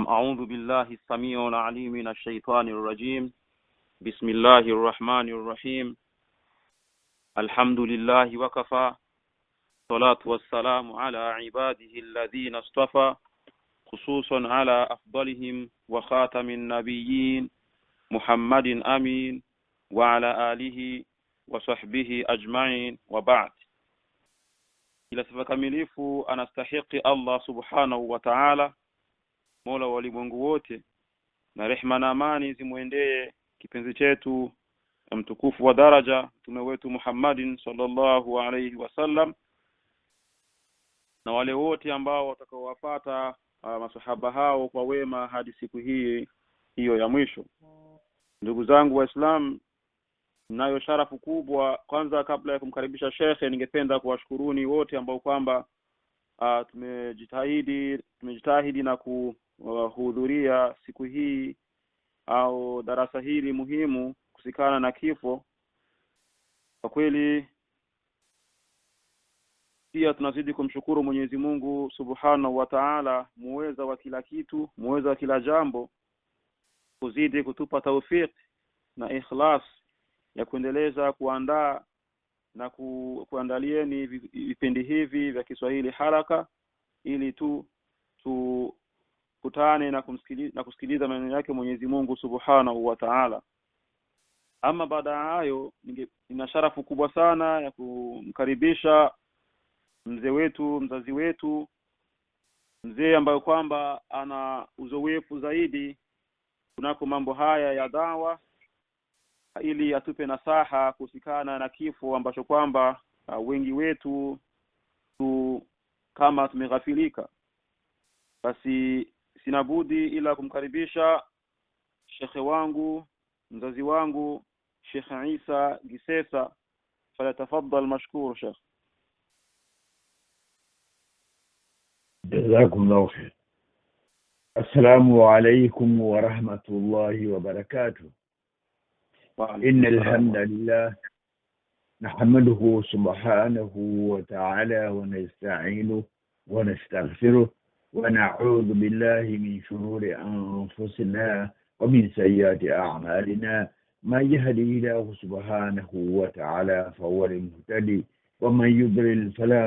أعوذ بالله السميع العليم من الشيطان الرجيم. بسم الله الرحمن الرحيم. الحمد لله وكفى، صلاة والسلام على عباده الذين اصطفى، خصوصا على أفضلهم وخاتم النبيين محمد أمين وعلى آله وصحبه أجمعين، وبعد. Ila sifa kamilifu anastahiki Allah subhanahu wa ta'ala, Mola wa walimwengu wote, na rehema na amani zimuendee kipenzi chetu mtukufu wa daraja mtume wetu Muhammadin sallallahu alayhi wasallam, na wale wote ambao watakaowafuata masahaba hao kwa wema hadi siku hiyo ya mwisho. Ndugu zangu Waislamu, ninayo sharafu kubwa. Kwanza, kabla ya kumkaribisha shekhe, ningependa kuwashukuruni wote ambao kwamba tumejitahidi na kuhudhuria siku hii au darasa hili muhimu kusikana na kifo. Kwa kweli pia tunazidi kumshukuru Mwenyezi Mungu Subhanahu wa Ta'ala, muweza wa kila kitu, muweza wa kila jambo, kuzidi kutupa taufik na ikhlas ya kuendeleza kuandaa na kuandalieni vipindi hivi vya Kiswahili Haraka, ili kutane na kusikiliza maneno yake Mwenyezi Mungu Subhanahu wa Ta'ala. Ama baada ya hayo, nina sharafu kubwa sana ya kumkaribisha mzazi wetu, mzee ambaye kwamba ana uzoefu zaidi kunako mambo haya ya dawa, ili atupe nasaha kusikana na kifo ambacho kwamba wengi wetu kama tumeghafilika. Basi sina budi ila kumkaribisha shekhe wangu, mzazi wangu, Sheikh Isa Gisesa. Falyatafaddal mashkur Sheikh. Jazakumullahu khair. Assalamu alaykum wa rahmatullahi wa barakatuh. إن الحمد لله نحمده سبحانه وتعالى ونستعينه ونستغفره ونعوذ بالله من شرور أنفسنا ومن سيئات أعمالنا. ما يهدي الله سبحانه وتعالى فهو المهتدي، ومن يضلل فلا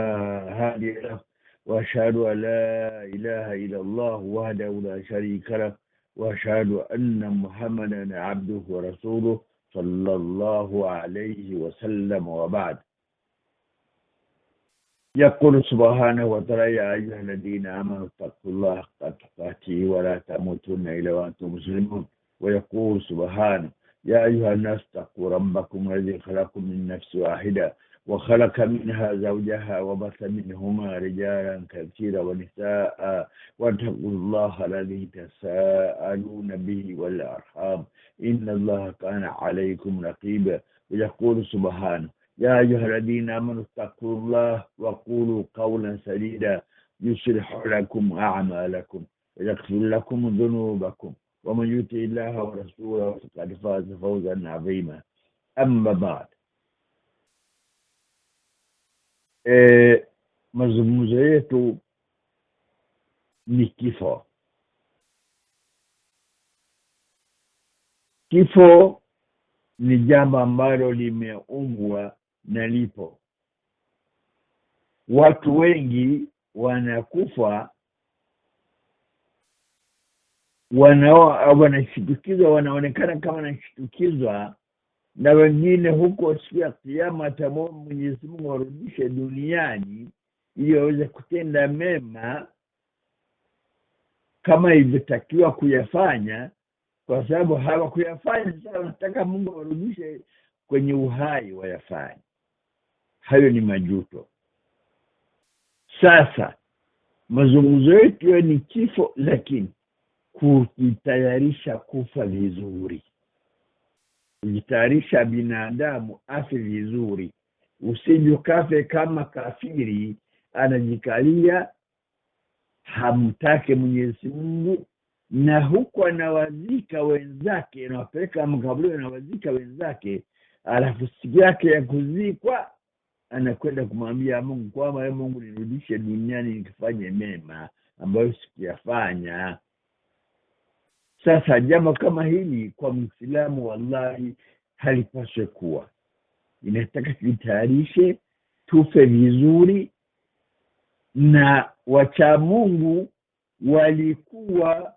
هادي له. وأشهد أن لا إله إلا الله وحده لا شريك له، وأشهد أن محمدا عبده ورسوله صلى الله عليه وسلم، وبعد. يقول سبحانه وتعالى: يا أيها الذين آمنوا اتقوا الله حق تقاته ولا تموتن إلا وأنتم مسلمون. ويقول سبحانه: يا أيها الناس اتقوا ربكم الذي خلقكم من نفس واحدة وخلق منها زوجها وبث منهما رجالا كثيرا ونساء، واتقوا الله الذي تساءلون به والأرحام إن الله كان عليكم رقيبا. ويقول سبحانه: يا أيها الذين آمنوا اتقوا الله وقولوا قولا سديدا يصلح لكم أعمالكم ويغفر لكم ذنوبكم، ومن يطع الله ورسوله فقد فاز فوزا عظيما. أما بعد، mazungumzo yetu ni kifo. Kifo ni jambo ambalo limeumbwa na lipo. Watu wengi wanakufa, wanashtukizwa, wanaonekana kama wanashtukizwa, na wengine huko siku ya kiyama tamwomba Mwenyezi Mungu warudishe duniani ili waweze kutenda mema kama ilivyotakiwa kuyafanya, kwa sababu hawakuyafanya. Sasa wanataka Mungu warudishe kwenye uhai wayafanye. Hayo ni majuto. Sasa mazungumzo yetu ni kifo, lakini kujitayarisha kufa vizuri, kujitayarisha binadamu afe vizuri. Usije kafe kama kafiri anajikalia, hamtake Mwenyezi Mungu, na huko anawazika wenzake, anawapeleka makaburi, anawazika wenzake, alafu siku yake ya kuzikwa anakwenda kumwambia Mungu kwamba ewe Mungu nirudishe duniani nikifanye mema ambayo sikuyafanya. Sasa jambo kama hili kwa Muislamu wallahi halipaswi kuwa. Inataka tujitayarishe, tufe vizuri. Na wacha Mungu walikuwa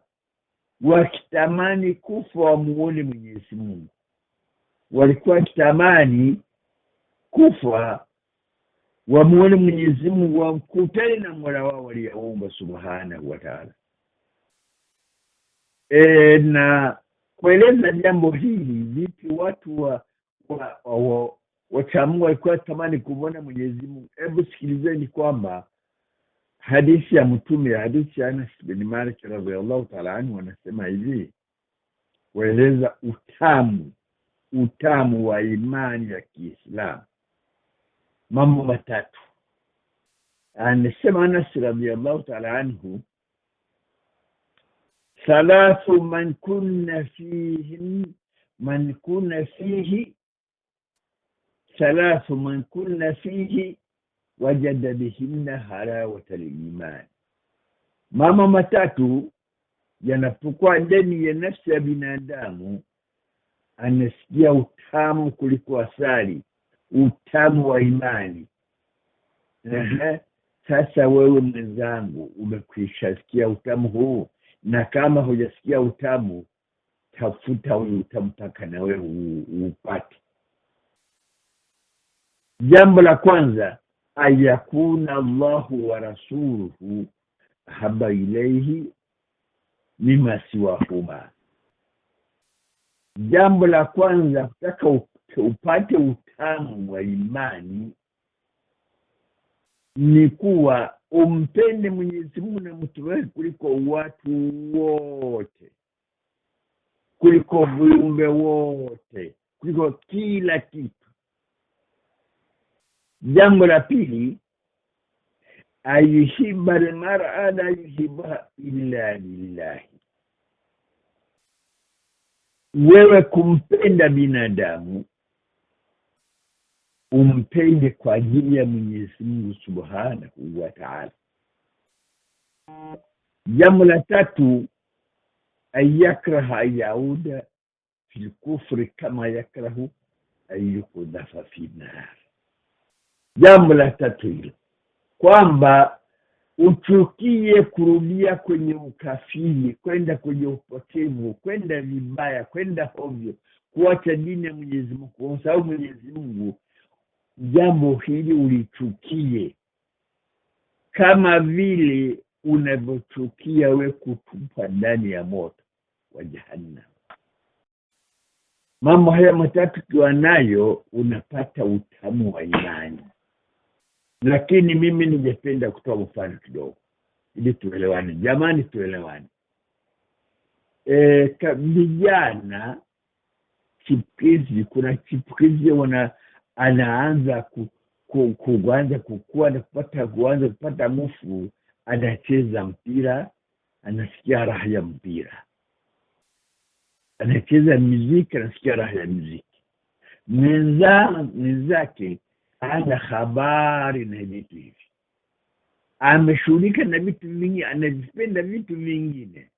wakitamani kufa wamuone Mwenyezi Mungu, walikuwa wakitamani kufa wamuone Mwenyezi Mungu, wamkutane na Mola wao aliyeumba subhanahu wa ta'ala. Na kueleza jambo hili vipi watu wacha Mungu walikuwa wakitamani kumwona Mwenyezi Mungu, hebu sikilizeni kwamba hadithi ya Mtume, hadithi ya Anas bin Malik radhiyallahu ta'ala anhu, anasema hivi, kueleza utamu wa imani ya Kiislamu, mambo matatu. Anasema Anas radhiyallahu ta'ala anhu, thalathu man kunna fihi wajada bihinna halawata al-iman. Mambo matatu yanapokuwa ndani ya nafsi ya binadamu, anasikia utamu kuliko asali, utamu wa imani. Sasa wewe mwenzangu umekwisha sikia utamu huu, na kama hujasikia utamu, tafuta huyo utamu mpaka na wewe upate. Jambo la kwanza, ayakuna Allahu wa rasuluhu haba ilayhi mima siwahuma. Jambo la kwanza, kutaka upate utamu wa imani ni kuwa umpende Mwenyezi Mungu na mtume wake kuliko watu wote, kuliko viumbe wote, kuliko kila kitu. Jambo la pili, ayuhibba almar'a la yuhibba illa lillahi. Wewe kumpenda binadamu umpende kwa ajili ya Mwenyezi Mungu subhanahu wa ta'ala. Jambo la tatu, ayakraha ayauda fil kufri kama yakrahu ayuqdafa fi nar. Jambo la tatu hilo, kwamba uchukie kurudia kwenye ukafiri, kwenda kwenye upotevu, kwenda vibaya, kwenda hovyo, kuacha dini ya Mwenyezi Mungu, kumsahau Mwenyezi Mungu. Jambo hili ulichukie kama vile unavyochukia we kutupa ndani ya moto wa jahannam. Mambo haya matatu kiwa nayo, unapata utamu wa imani. Lakini mimi ningependa kutoa mfano kidogo ili tuelewane. Jamani, tuelewane. Vijana chipukizi, kuna chipukizi anaanza kuanza kukua na kuanza kupata nguvu, anacheza mpira, anasikia raha ya mpira, anacheza muziki, anasikia raha ya muziki. Mwenzake ana habari na vitu hivi, ameshughulika na vitu vingi, anavipenda vitu vingine,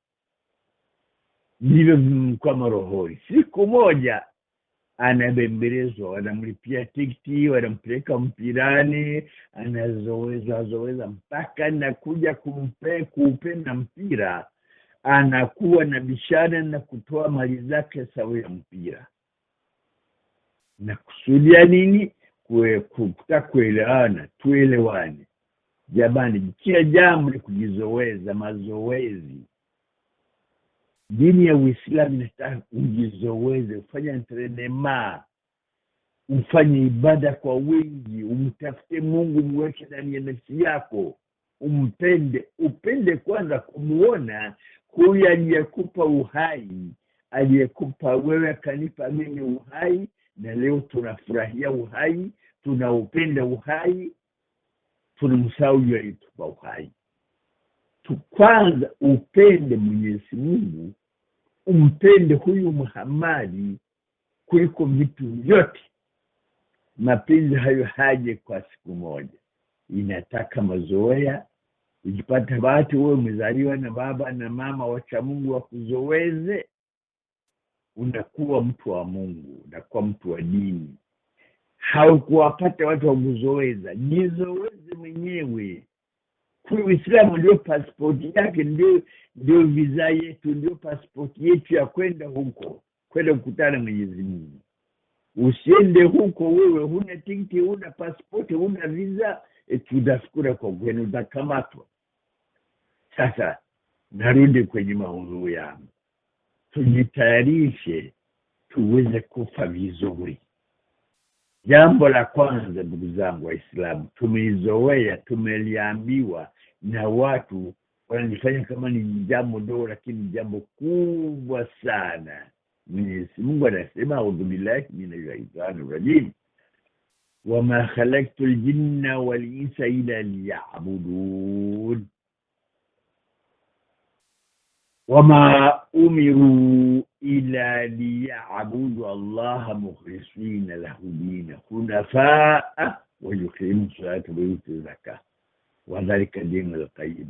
ndivyo kama rohoni. Siku moja anabembelezwa, wanamlipia tikiti, wanampeleka mpirani, anazoweza mpaka nakuja kuupenda mpira, anakuwa na bishara na kutoa mali zake sawa ya mpira. Na kusudia nini? Kuelewana, tuelewane. Jamani, kila jambo ni kujizoweza, mazoezi. Dini ya Uislamu inataka ujizoweze, ufanye entrenema, ufanye ibada kwa wingi, umtafute Mungu, mweke ndani ya nafsi yako, upende kwanza kumuona huyu aliyekupa uhai, aliyekupa wewe, akanipa mimi uhai, na leo tunafurahia uhai, tunaupenda uhai, tunamsahau yeye alitupa uhai. Kwanza upende Mwenyezi Mungu, umpende huyu Muhammad kuliko vitu vyote. Mapenzi hayo haje kwa siku moja, inataka mazoea, Ukipata bahati wewe umezaliwa na baba na mama wacha Mungu wakuzoweze, unakuwa mtu wa Mungu, unakuwa mtu wa dini. Haukuwapata watu wa kuzoweza, jizoweze mwenyewe. Kwa Uislamu ndio pasipoti yake, ndio visa yetu, ndio pasipoti yetu ya kwenda huko, kwenda kukutana Mwenyezi Mungu. Usiende huko wewe huna tiketi, huna pasipoti, huna visa, utafikura kwa kwenu utakamatwa. Sasa narudi kwenye maudhui yangu. Tujitayarishe tuweze kufa vizuri. Jambo la kwanza, ndugu zangu Waislamu, tumeizoea, tumeliambiwa na watu wanajifanya kama ni jambo dogo, lakini jambo kubwa sana. Mwenyezi Mungu anasema, a'udhu billahi minash shaitani rajim, wama khalaqtul jinna wal insa illa liya'budun wama umiru ila liya'budu allaha mukhlisina lahu dina hunafaa wa yuqimu salata wa yutu zakah wa dhalika dinul qayyim.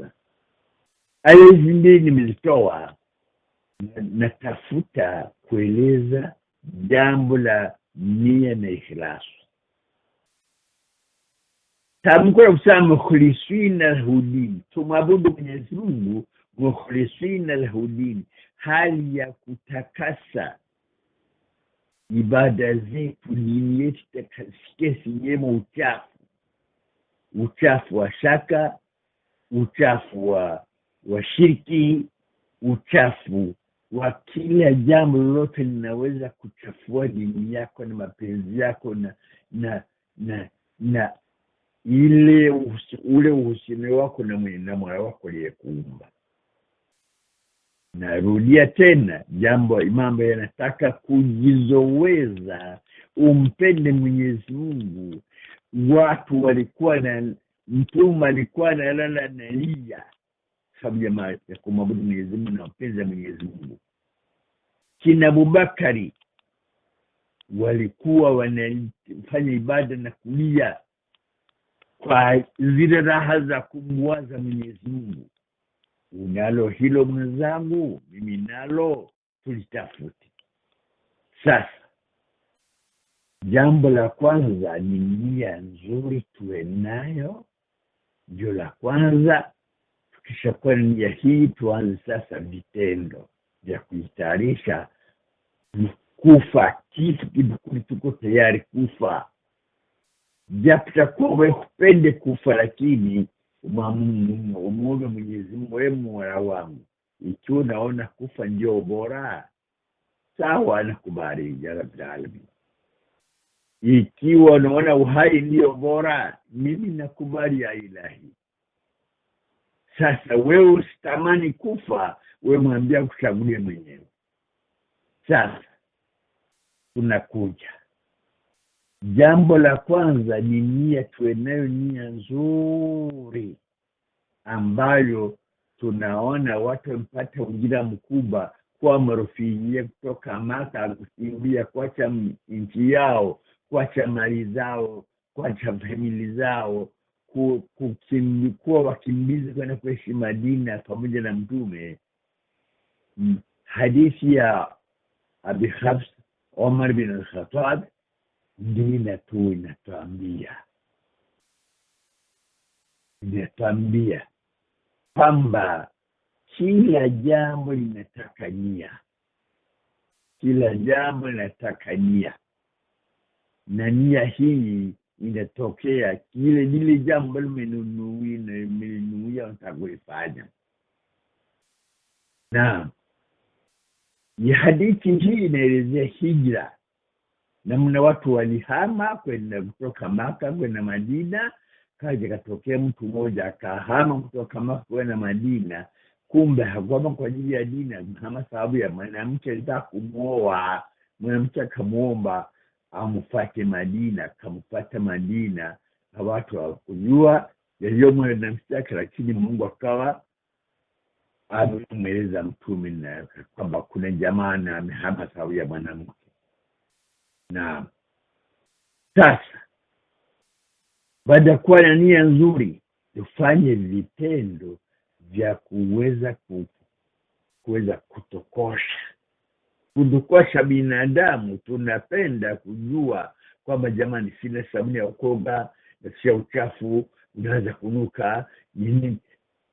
Aya hizi nimezitoa natafuta kueleza jambo la nia na ikhlasu. Tamko la kusema mukhlisina lahu din, tumwabudu Mwenyezi Mungu mukhlisina lahu din, hali ya kutakasa ibada zetu, dini yetu takasikie sinyemo uchafu wa shaka, uchafu wa shirki, uchafu wa kila jambo lolote linaweza kuchafua dini yako na mapenzi yako na ule uhusiano wako na Mola wako aliyekuumba. Narudia tena, mambo yanataka kujizoweza, umpende Mwenyezi Mungu. Watu walikuwa na Mtume alikuwa analala na nia sababu ya kumwabudu Mwenyezi Mungu na mapenzi ya Mwenyezi Mungu. Kina Abubakari walikuwa wanafanya ibada na kulia kwa zile raha za kumwaza Mwenyezi Mungu. Unalo hilo mwenzangu? Mimi nalo, tulitafute. Sasa jambo la kwanza ni nia nzuri tuwe nayo, ndio la kwanza. Tukishakuwa nia hii, tuanze sasa vitendo vya kujitayarisha kufa. Kitu tuko tayari kufa, japo takuwa upende kufa, lakini umuombe Mwenyezi Mungu, wewe Mola wangu, ikiwa unaona kufa ndio bora, sawa, nakubali ya Rabbil Alamin. Ikiwa unaona uhai ndio bora, mimi nakubali ya Ilahi. Sasa wewe usitamani kufa, wewe mwambia kuchagulia mwenyewe. Sasa tunakuja jambo la kwanza ni nia. Tuwe nayo nia nzuri, ambayo tunaona watu wamepata ujira mkubwa kwa marufia kutoka Maka kukimbia, kuacha nchi yao, kuacha mali zao, kuacha famili zao, kuwa wakimbizi kwenda kuishi Madina pamoja na Mtume. Hadithi ya Abi Hafs Omar bin al-Khattab ndio inatuambia kwamba kila jambo linataka nia. Kila jambo linataka nia, na nia hii inatokea lile jambo limenuia utakulifanya. Na hadithi hii inaelezea hijra, namna watu walihama kwenda kutoka Maka kwenda Madina. Kaja katokea mtu mmoja akahama kutoka Maka kwenda Madina, kumbe hakuhama kwa ajili ya dini, kama sababu ya mwanamke alitaka kumuoa. Mwanamke akamuomba amfuate Madina, akamfuata Madina. Watu hawakujua yaliyo mwanamke yake, lakini Mungu akawa amemweleza Mtume na kwamba kuna jamaa na amehama sababu ya mwanamke. Na sasa baada ya kuwa na nia nzuri, tufanye vitendo vya kuweza kutokosha binadamu. Tunapenda kujua kwamba jamani, sina sabuni ya kuoga, sio uchafu unaweza kunuka nini.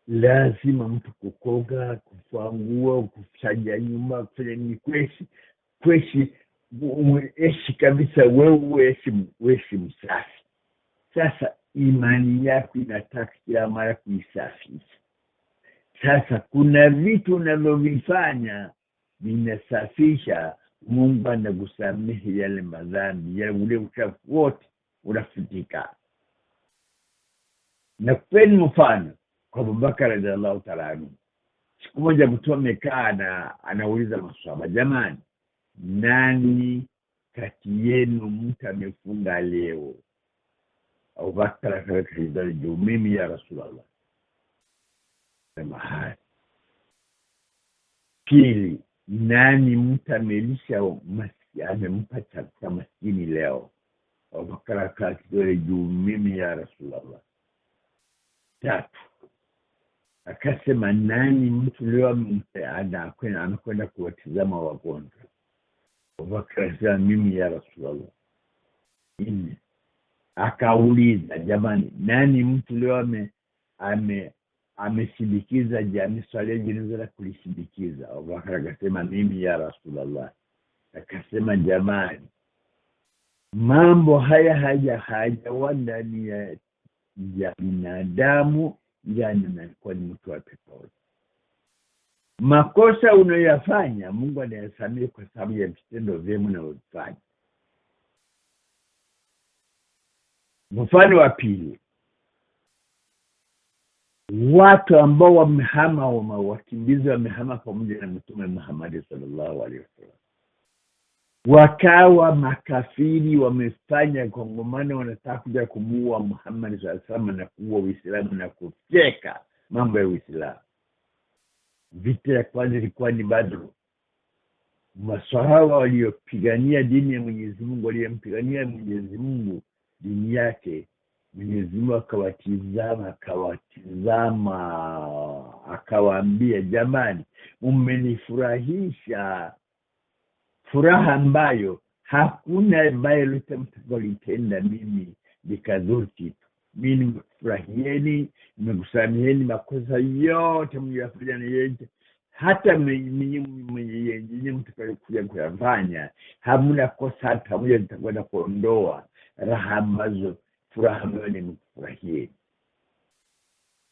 Lazima mtu kukoga, kufua nguo, kusaja nyumba, kufanya nini, kweshi ueshi kabisa, wewe ueshi msafi. Sasa imani yako inataka kila mara kuisafisha. Sasa kuna vitu unavyovifanya vinasafisha, Mungu anakusamehe yale madhambi, yale ule uchafu wote unafutika. Na kupeni mfano kwa Abubakar radhiallahu ta'ala anhu. Siku moja mtu amekaa anauliza maswahaba, jamani, nani kati yenu mtu amefunga leo? Abubakar akaweka juu, mimi ya Rasulullah. Sema haya. Pili, nani mtu amelisha amempa chakula maskini leo? Abubakar akaweka juu, mimi ya Rasulullah. Tatu, akasema nani mtu leo anakwenda kuwatizama wagonjwa? Abubakar akasema mimi ya Rasulullah. Nne, akauliza, jamani, nani mtu leo amesindikiza jamii swali jeneza la kulisindikiza? Abubakar akasema mimi ya Rasulullah. Akasema jamani, mambo haya hayajawa ndani ya binadamu, yani anakuwa ni mtu wa peponi. Makosa unayoyafanya Mungu anayasamehe kwa sababu ya vitendo vyema unavyofanya. Mfano wa pili, watu ambao wamehama, wakimbizi wamehama pamoja na Mtume Muhammad sallallahu alaihi wasallam, wakawa makafiri, wamefanya kongomano, wanataka kuja kumuua Muhammad sallallahu alaihi wasallam na kuua Uislamu na kufyeka mambo ya Uislamu. Vita ya kwanza ilikuwa ni Badr. Maswahaba waliopigania dini ya Mwenyezi Mungu, waliyempigania Mwenyezi Mungu dini yake, Mwenyezi Mungu akawatizama, akawaambia, jamani, mmenifurahisha furaha ambayo hakuna ambaye lote mtakalotenda mimi likadhuru kitu. Mimi nimefurahieni, nimekusameheni makosa yote mliyofanya na yote, hata mwenye mtakayokuja kuyafanya, hamna kosa hata moja nitakwenda kuondoa raha ambazo, furaha ambayo nimefurahieni.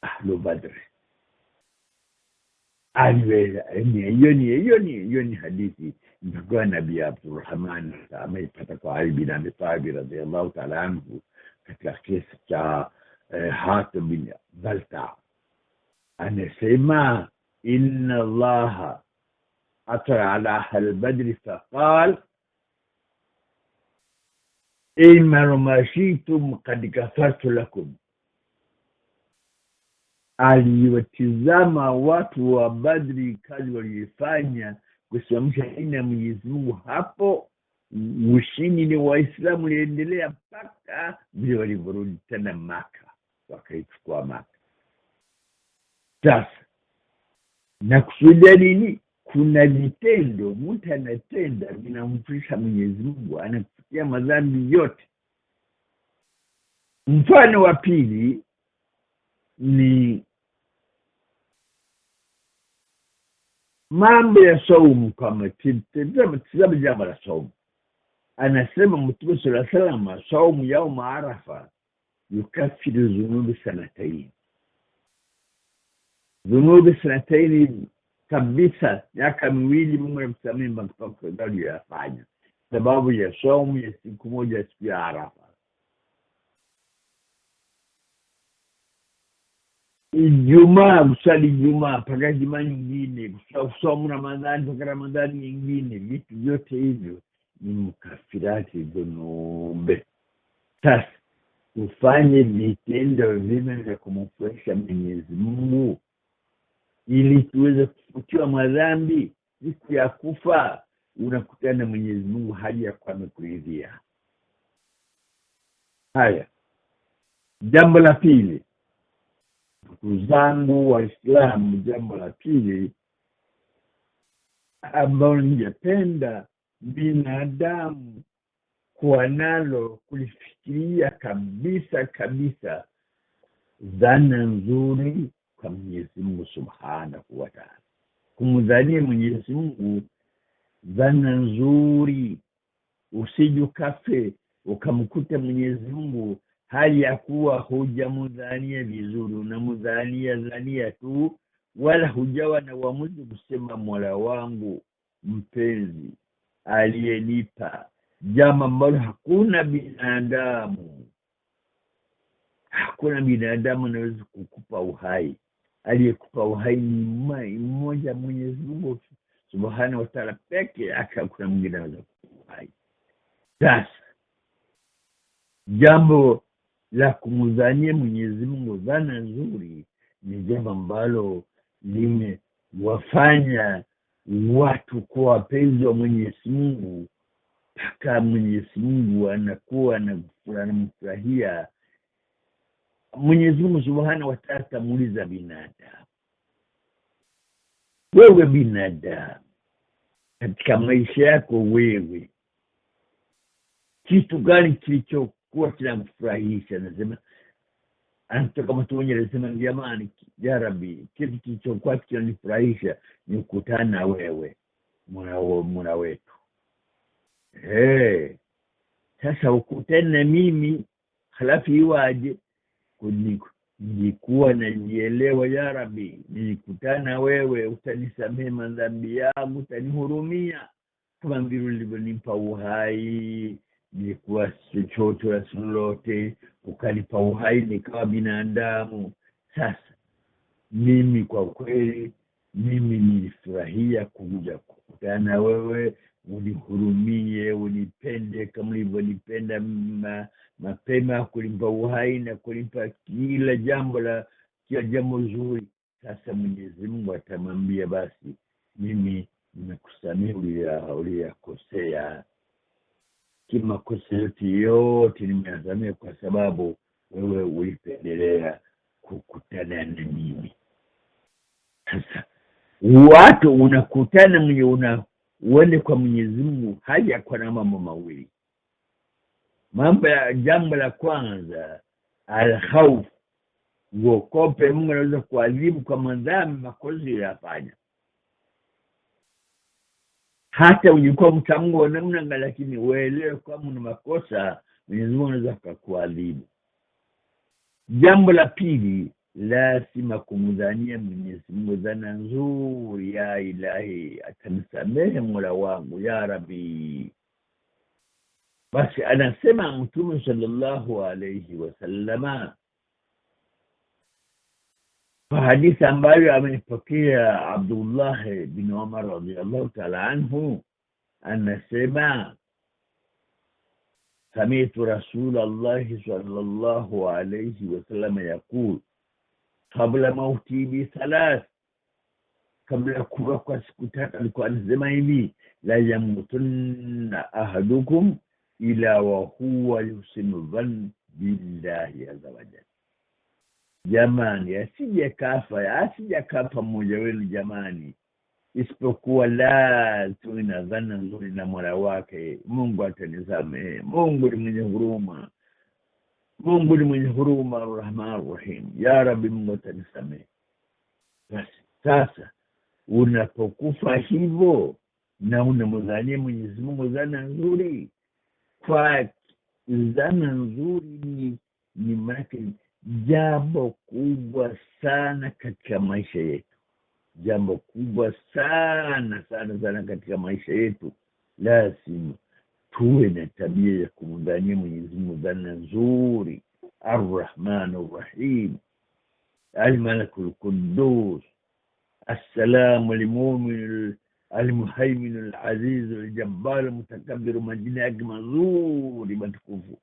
Ahlu Badr. Hiyo ni hadithi ndio Nabii Abdurrahman ameipata kwa Ali bin Abi Talib radhiyallahu ta'ala anhu katika kisa cha Hatib bin Balta. Anasema, inna Allah atara ala ahli Badr faqal ima ma shi'tum qad ghafartu lakum. Aliwatizama watu wa Badri kazi walifanya kusimamisha dini ya Mwenyezi Mungu. Hapo ushindi ni Waislamu liendelea mpaka vile walivyorudi tena Maka, wakaichukua Maka. Sasa na kusudia nini? Kuna vitendo mtu anatenda vinamfurahisha Mwenyezi Mungu, anafikia madhambi yote. Mfano wa pili ni mambo ya saumu. Kama tizama jambo la saumu, anasema Mtume sallallahu alaihi wasallam, saumu yaum Arafa yukafiru dhunubi sanatayn. Dhunubi sanatayn kabisa, miaka miwili Mungu anamsamehe makosa aliyofanya sababu ya saumu ya siku moja, siku ya Arafa. Ijumaa, kusali Ijumaa mpaka Ijumaa nyingine, kusoma Ramadhani mpaka Ramadhani nyingine, vitu vyote hivyo ni mukafirati dhunubi. Sasa ufanye vitendo vile vya kumfurahisha Mwenyezi Mungu ili tuweze kufutiwa madhambi. Siku ya kufa unakutana na Mwenyezi Mungu hali ya kwa amekuridhia. Haya, jambo la pili, Ndugu zangu Waislamu, jambo la pili ambalo ningependa binadamu kuwa nalo, kulifikiria kabisa, dhana nzuri kwa Mwenyezi Mungu Subhanahu wa Ta'ala. Kumdhania Mwenyezi Mungu dhana nzuri, usijukafe ukamkuta Mwenyezi Mungu hali ya kuwa hujamdhania vizuri, unamdhania tu, wala hujawa na uamuzi kusema Mola wangu mpenzi aliyenipa, jambo ambalo hakuna binadamu anaweza kukupa uhai. Aliyekupa uhai ni mmoja, Mwenyezi Mungu Subhanahu wa Ta'ala peke yake, hakuna mwingine anaweza kukupa uhai. Sasa jambo la kumdhania Mwenyezi Mungu dhana nzuri ni jambo ambalo limewafanya watu kuwa wapenzi wa Mwenyezi Mungu, mpaka Mwenyezi Mungu anakuwa anamfurahia. Mwenyezi Mungu Subhanahu wa Ta'ala tamuuliza binadamu, wewe binadamu, katika maisha yako wewe, kitu gani kilichokuwa kinakufurahisha? Anasema anatoka mtu mwenyewe, anasema jamani, ya Rabbi, kitu kilichokuwa kinanifurahisha ni kukutana na wewe, Mola wetu. Sasa ukutane na mimi, halafu iwaje? Nilikuwa najielewa, ya Rabbi, nilikutana wewe, utanisamehe madhambi yangu, utanihurumia kama vile ulivyonipa uhai, nilikuwa chochote wala lolote, ukanipa uhai nikawa binadamu. Sasa mimi kwa kweli, mimi nilifurahia kuja kukutana wewe, unihurumie, unipende kama ulivyonipenda mapema, kulimpa uhai na kulimpa kila jambo zuri. Sasa Mwenyezi Mungu atamwambia, basi mimi nimekusamehe uliyakosea, kimakosa yote nimeyasamehe, kwa sababu wewe ulipendelea kukutana na mimi. Sasa watu unakutana uende kwa Mwenyezi Mungu haja kwa na mambo mawili. Jambo la kwanza, al-khawf, uogope Mungu anaweza kuadhibu kwa madhambi makosa uliyofanya. Hata ujikuwa mcha Mungu namna, lakini uelewe kama una makosa, Mwenyezi Mungu anaweza kukuadhibu. Jambo la pili, lazima kumdhania Mwenyezi Mungu dhana nzuri, ya Ilahi, atanisamehe Mola wangu, ya Rabbi. Basi anasema Mtume sallallahu alayhi wasallama kwa hadithi ambayo amenipokea Abdullah bin Umar radhiyallahu ta'ala anhu, anasema sami'tu Rasulullah sallallahu alayhi wasallam yaqul qabla mauti bi thalath, kabla kufa kwa siku tatu alikuwa anasema hivi, la yamutunna ahadukum ila wa huwa yusinu dhann billahi azza wa jalla. Jamani, asije kafa mmoja wenu jamani, isipokuwa la tuwe na dhana nzuri na Mola wake. Mungu atanisamehe, Mungu ni mwenye huruma, Ar-Rahman Ar-Rahim, ya Rabbi, Mungu atanisamehe. Basi sasa unapokufa hivyo na unamdhania Mwenyezi Mungu dhana nzuri, kwa dhana nzuri ni maana jambo kubwa sana katika maisha yetu, jambo kubwa sana katika maisha yetu. Lazima tuwe na tabia ya kumdhania Mwenyezi Mungu dhana nzuri. Ar-Rahman Ar-Rahim, Al-Malakul Quddus, As-Salamu Al-Mu'min Al-Muhaymin Al-Aziz Al-Jabbar Al-Mutakabbir, majina yake mazuri matukufu.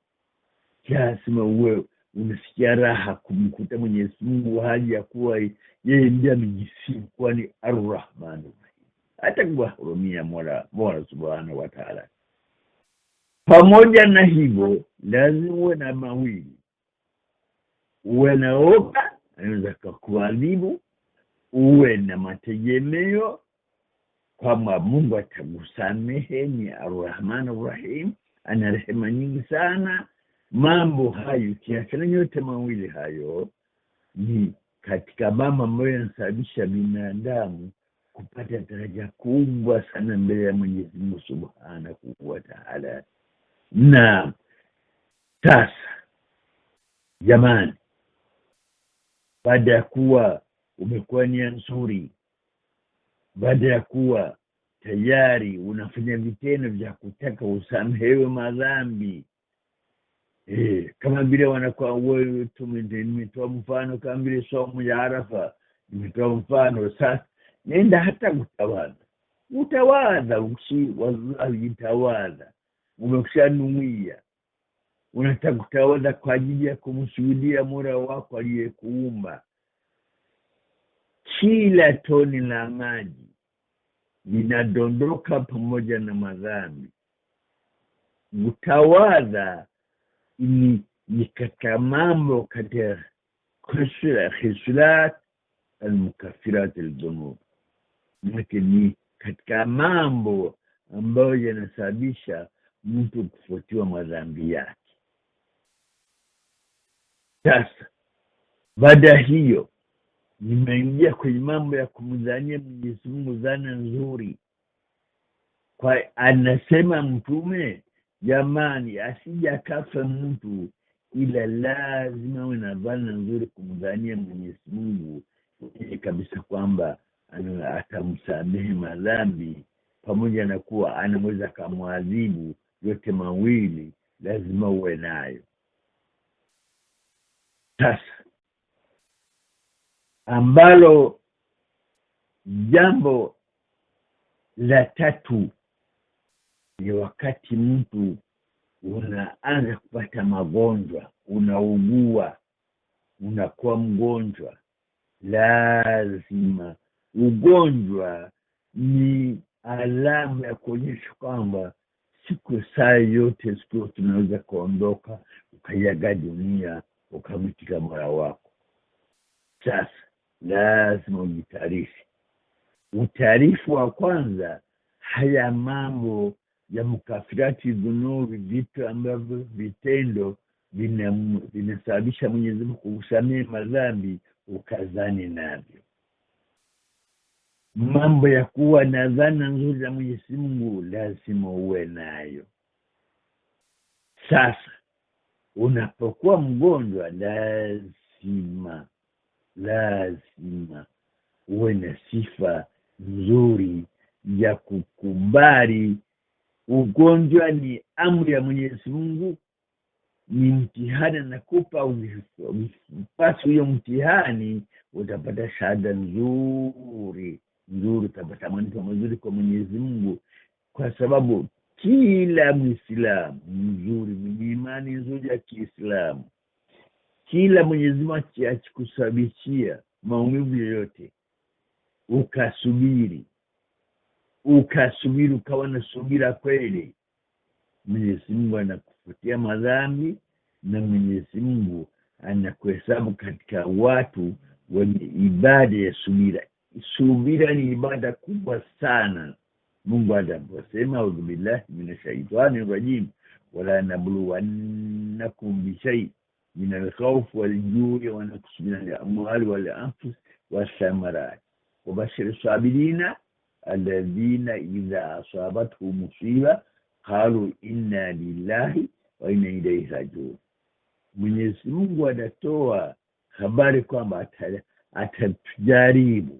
Kiasi wewe unasikia raha kumkuta Mwenyezi Mungu hali ya kuwa yeye ndiye amejisifu kuwa ni Ar-Rahman Ar-Rahim, hata kuwahurumia Mola Subhanahu wa Ta'ala. Pamoja na hivyo, lazima uwe na mawili, uwe na oga anaweza kukuadhibu. Uwe na mategemeo kwamba Mungu atakusamehe, ni Ar-Rahman Ar-Rahim, ana rehema nyingi sana. Mambo hayo kiachana yote mawili hayo ni katika mambo ambayo yanasababisha binadamu kupata daraja kubwa sana mbele ya Mwenyezi Mungu Subhanahu wa Ta'ala. Na sasa jamani, baada ya kuwa umekuwa nia nzuri, baada ya kuwa tayari unafanya vitendo vya kutaka usamehewe madhambi, kama vile wanakuwa wewe tumetoa mfano kama vile somo ya Arafa, nimetoa mfano. Sasa nenda hata utawadha wallahi utawadha, umeshanuia unataka kutawadha kwa ajili ya kumshuhudia Mola wako aliyekuumba. Kila toni la maji linadondoka pamoja na madhambi. Utawadha ni katika mambo katika khuslat al-mukaffirat al-dhunub, ni katika mambo ambayo yanasababisha mtu kufutiwa madhambi yake. Sasa baada hiyo nimeingia kwenye mambo ya kumdhania Mwenyezi Mungu dhana nzuri. Kwa anasema Mtume, jamani, asije akafa mtu ila lazima awe na dhana nzuri kumdhania Mwenyezi Mungu kabisa kwamba atamsamehe madhambi, pamoja na kuwa anaweza kumwadhibu. Yote mawili lazima uwe nayo. Sasa ambalo jambo la tatu ni wakati mtu unaanza kupata magonjwa, unaugua, unakuwa mgonjwa. Lazima, ugonjwa ni alama ya kuonyesha kwamba siku saa yote siku tunaweza kuondoka ukayaga dunia ukamtika Mola wako. Sasa lazima ujitaarifu. Utaarifu wa kwanza, haya mambo ya mukafirati dhunubi, vitu ambavyo vitendo vinasababisha Mwenyezi Mungu kukusamehe madhambi, ukazani navyo. Mambo ya kuwa na dhana nzuri za Mwenyezi Mungu lazima uwe nayo. Sasa unapokuwa mgonjwa, lazima uwe na sifa nzuri ya kukubali ugonjwa ni amri ya Mwenyezi Mungu, ni mtihani anakupa. Ukipasi huyo mtihani utapata shahada nzuri, utapata malipo mazuri kwa Mwenyezi Mungu, kwa sababu kila Muislamu mzuri mwenye imani nzuri ya Kiislamu, kila Mwenyezi Mungu akikusababishia maumivu yoyote, ukasubiri ukawa na subira kweli, Mwenyezi Mungu anakufutia madhambi, na Mwenyezi Mungu anakuhesabu katika watu wenye ibada ya subira. Subira ni ibada kubwa sana. Mungu anaposema a'udhu billahi minash shaitani rajim, wala nabluwannakum bishai min al-khawf wal-ju'i wa naqsin min al-amwali wal-anfus wath-thamarat wabashshir as-sabirina alladhina idha asabatuhum musiba qalu inna lillahi wa inna ilayhi raji'un. Mwenyezi Mungu anatoa habari kwamba atatujaribu.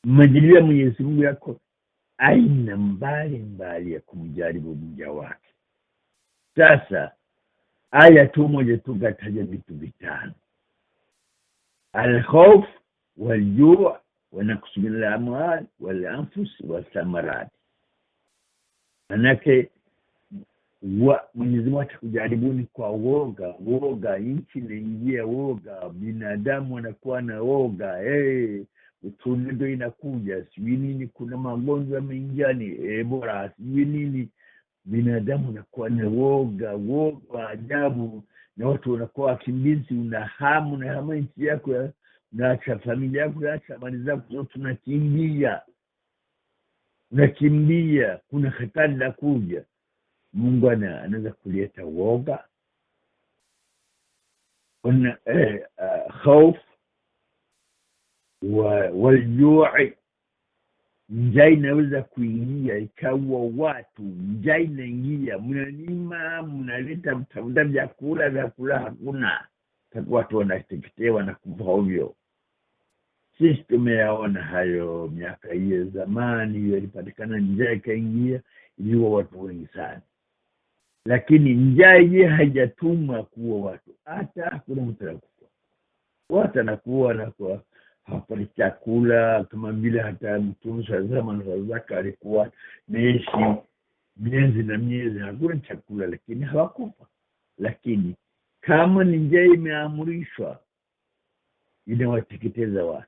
Majaliwa ya Mwenyezi Mungu yako aina mbali ya kumjaribu mja wake. Sasa aya tu moja tu kataja vitu vitano: al-khawf wal-ju' wa naqsu min al-amwal wal-anfus wath-thamarat. Manake Mwenyezi Mungu atakujaribuni kwa woga, nchi inaingia woga, binadamu anakuwa na woga, utulindo inakuja, sijui nini, kuna magonjwa yameingia, ni Ebola, sijui nini, binadamu anakuwa na woga ajabu. na watu wanakuwa wakimbizi, una hamu nchi yako, unaacha familia yako, unaacha mali zako zote, unakimbia, kuna hatari la kuja. Mungu anaweza kuleta woga, kuna hofu waljui. Njaa inaweza kuingia ikaua watu, njaa inaingia, mnalima, mnaleta mtafuta vyakula hakuna, watu wanateketea na kufa ovyo. Sisi tumeyaona hayo miaka hiyo zamani, hiyo ilipatikana njaa ikaingia, iliua watu wengi sana. Lakini njaa yenyewe haijatumwa kuua watu, hata hakuna mtu anakufa. Watu anakuwa hapati chakula, kama vile hata Mtume zaka alikuwa naishi miezi na miezi hakuna chakula, lakini hawakufa. Lakini kama ni njaa imeamrishwa, inawateketeza watu.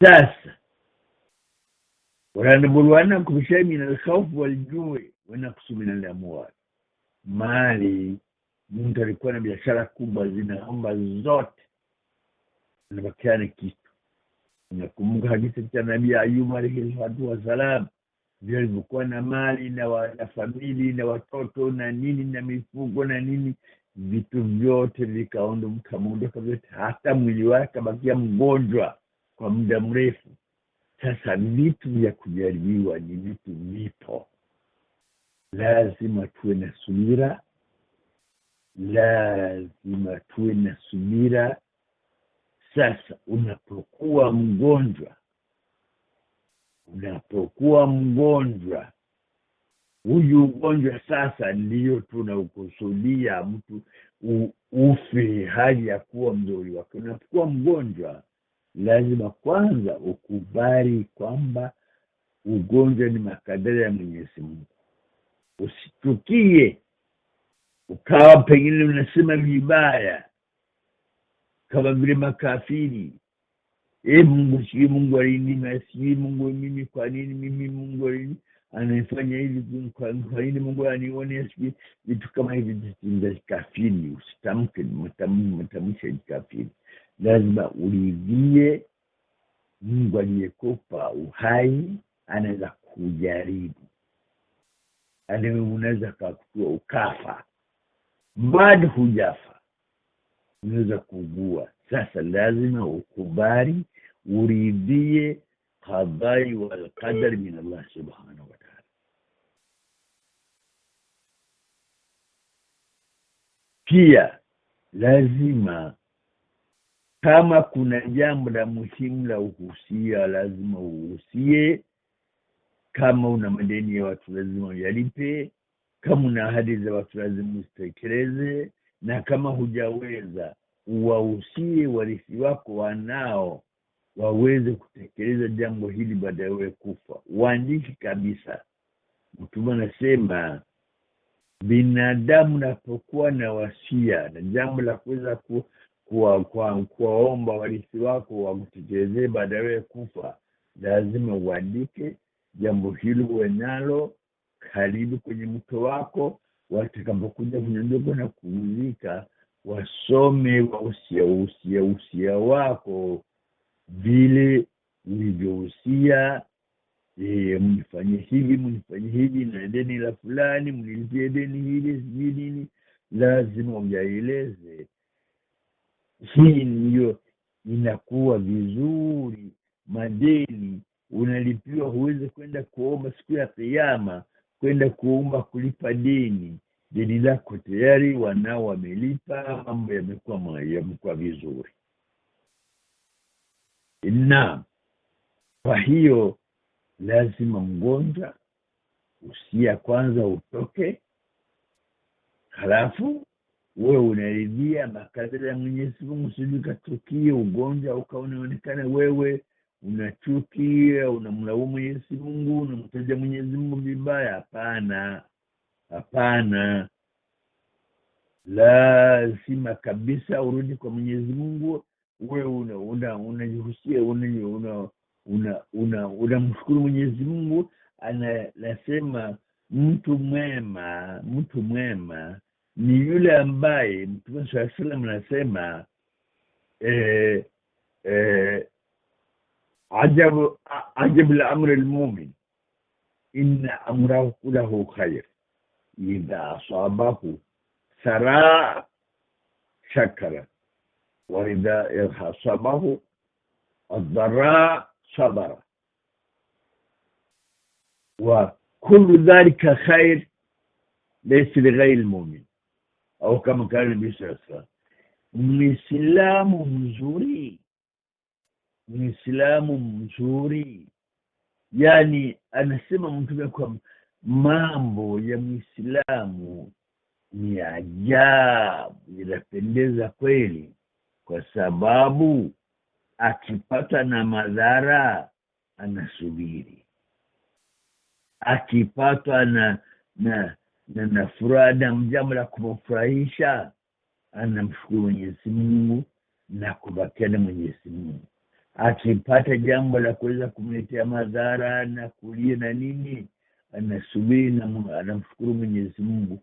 Sasa wanabuluanakum shay'an min al-khawf wal-ju'i wa naqsin min al-amwal. Mali, mtu alikuwa na biashara kubwa, zinaomba zote, anabakiana kitu. Nakumbuka hadithi ya Nabii Ayub alayhi wasallam, vile alikuwa na mali na familia na watoto na nini na mifugo na nini, vitu vyote vikaondoka vyote, hata mwili wake bakia mgonjwa kwa muda mrefu. Sasa vitu vya kujaribiwa ni vitu vipo, lazima tuwe na subira. Sasa unapokuwa mgonjwa, huyu ugonjwa sasa ndiyo tunaukusudia mtu ufe hali ya kuwa mzuri wake. Unapokuwa mgonjwa, lazima kwanza ukubali kwamba ugonjwa ni makadara ya Mwenyezi Mungu. Usitukie ukawa pengine unasema vibaya kama vile makafiri, Mungu alini, si Mungu mimi, kwa nini mimi Mungu alini anafanya hivi, kwa nini Mungu anione, vitu kama hivi za kafiri. Usitamke matamshi ya kafiri. Lazima uridhie Mungu aliyekupa uhai anaweza kujaribu. Unaweza kutua ukafa, bado hujafa, unaweza kuugua. Sasa lazima ukubali, uridhie qadai wal qadar min Allah subhanahu wa ta'ala. Pia lazima, kama kuna jambo la muhimu la uhusia, lazima uhusie. Kama una madeni ya watu lazima uyalipe, kama una ahadi za watu lazima usitekeleze, na kama hujaweza uwahusie warithi wako wanao waweze kutekeleza jambo hili baada ya wewe kufa. Uandike kabisa. Mtume anasema binadamu napokuwa na wasia na jambo la kuweza kuwaomba warithi wako wakutekelezee baada ya wewe kufa, lazima uandike jambo hilo, uwe nalo karibu kwenye mto wako. Watakapokuja kunyodoka na kuzika, wasome usia wako vile ulivyohusia. Mnifanye hivi na deni la fulani, mnilipie deni hili, nini. Lazima ujaeleze. Hii ndiyo inakuwa vizuri. Madeni unalipiwa, huwezi kwenda kuomba siku ya Kiyama, kwenda kuomba kulipa deni lako tayari wanao wamelipa, mambo yamekuwa vizuri. Na kwa hiyo lazima mgonjwa usia kwanza utoke, halafu wewe unaridhia makadara ya Mwenyezi Mungu. Usijikatukie ugonjwa ukaonekana wewe unachukia, unamlaumu Mwenyezi Mungu, unamtaja Mwenyezi Mungu vibaya. Hapana. Lazima kabisa urudi kwa Mwenyezi Mungu. Wewe unajihusia, unamshukuru Mwenyezi Mungu. Anasema mtu mwema ni yule ambaye Mtume sallallahu alaihi wasallam anasema عجب الأمر المؤمن إن أمره كله خير إذا أصابه سراء شكر وإذا أصابه الضراء صبر وكل ذلك خير ليس لغير المؤمن أو كما قال النبي صلى الله عليه وسلم Muislamu mzuri yani anasema Mtume kwa mambo ya Muislamu ni ajabu, yanapendeza kweli, kwa sababu akipata na madhara anasubiri, akipata na furaha na jambo la kumfurahisha anamshukuru Mwenyezi Mungu na kubakia na Mwenyezi Mungu. Akipata jambo la kuweza kumletea madhara na kulia na nini, anasubiri na anamshukuru Mwenyezi Mungu.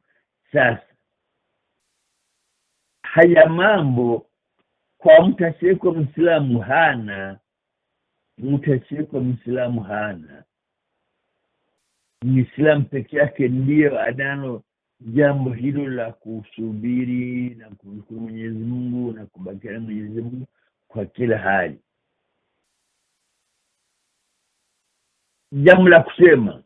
Sasa haya mambo kwa mtu asiyekuwa Muislamu hana. Muislamu peke yake ndiyo analo jambo hilo la kusubiri na kumshukuru Mwenyezi Mungu na kubakia na Mwenyezi Mungu kwa kila hali. Jambo la kusema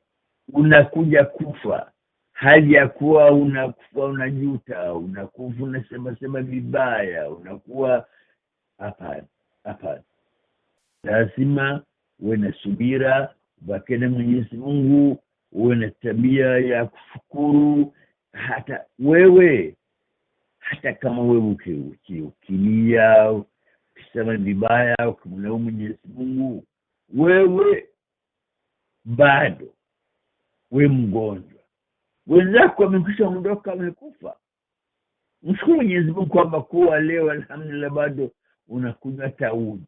unakuja kufa, hali ya kuwa unakufa unajuta, unakufa unasema vibaya, unakuwa hapana. Lazima uwe na subira, ubakie na Mwenyezi Mungu, uwe na tabia ya kushukuru. Hata kama wewe ukilia, ukisema vibaya, ukimlaumu Mwenyezi Mungu, wewe bado wewe mgonjwa, wenzako wamekwisha ondoka, wamekufa. Mshukuru Mwenyezi Mungu kwamba kuwa leo alhamdulillah bado unakunywa hata uji.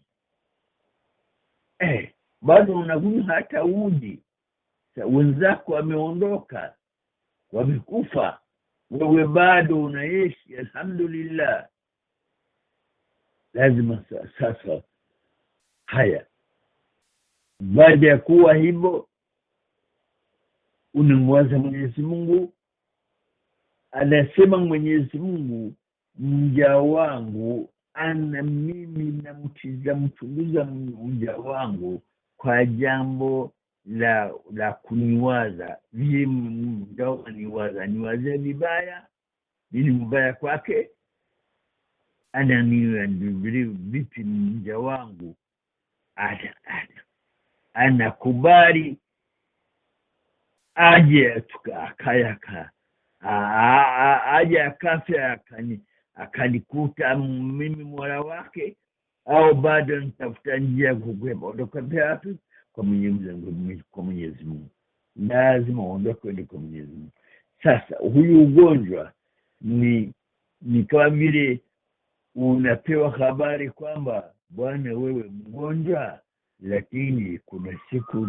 Bado unakunywa hata uji. Wenzako wameondoka, wamekufa, wewe bado unaishi, alhamdulillah. Lazima sasa haya, baada ya kuwa hivyo, unamwaza Mwenyezi Mungu. Anasema Mwenyezi Mungu, mja wangu ana mimi mchunguza mja wangu kwa jambo la kuniwaza. Niwaze vibaya, nini mbaya kwake? Vipi mja wangu anakubali aje aje akafe akanikuta mimi Mola wake, au bado nitafuta njia ya kukwepa? Ondoka wapi? Kwa Mwenyezi Mungu. Lazima uondoke kwa Mwenyezi Mungu. Sasa huyu ugonjwa ni kama vile unapewa habari kwamba bwana, wewe mgonjwa, lakini kuna siku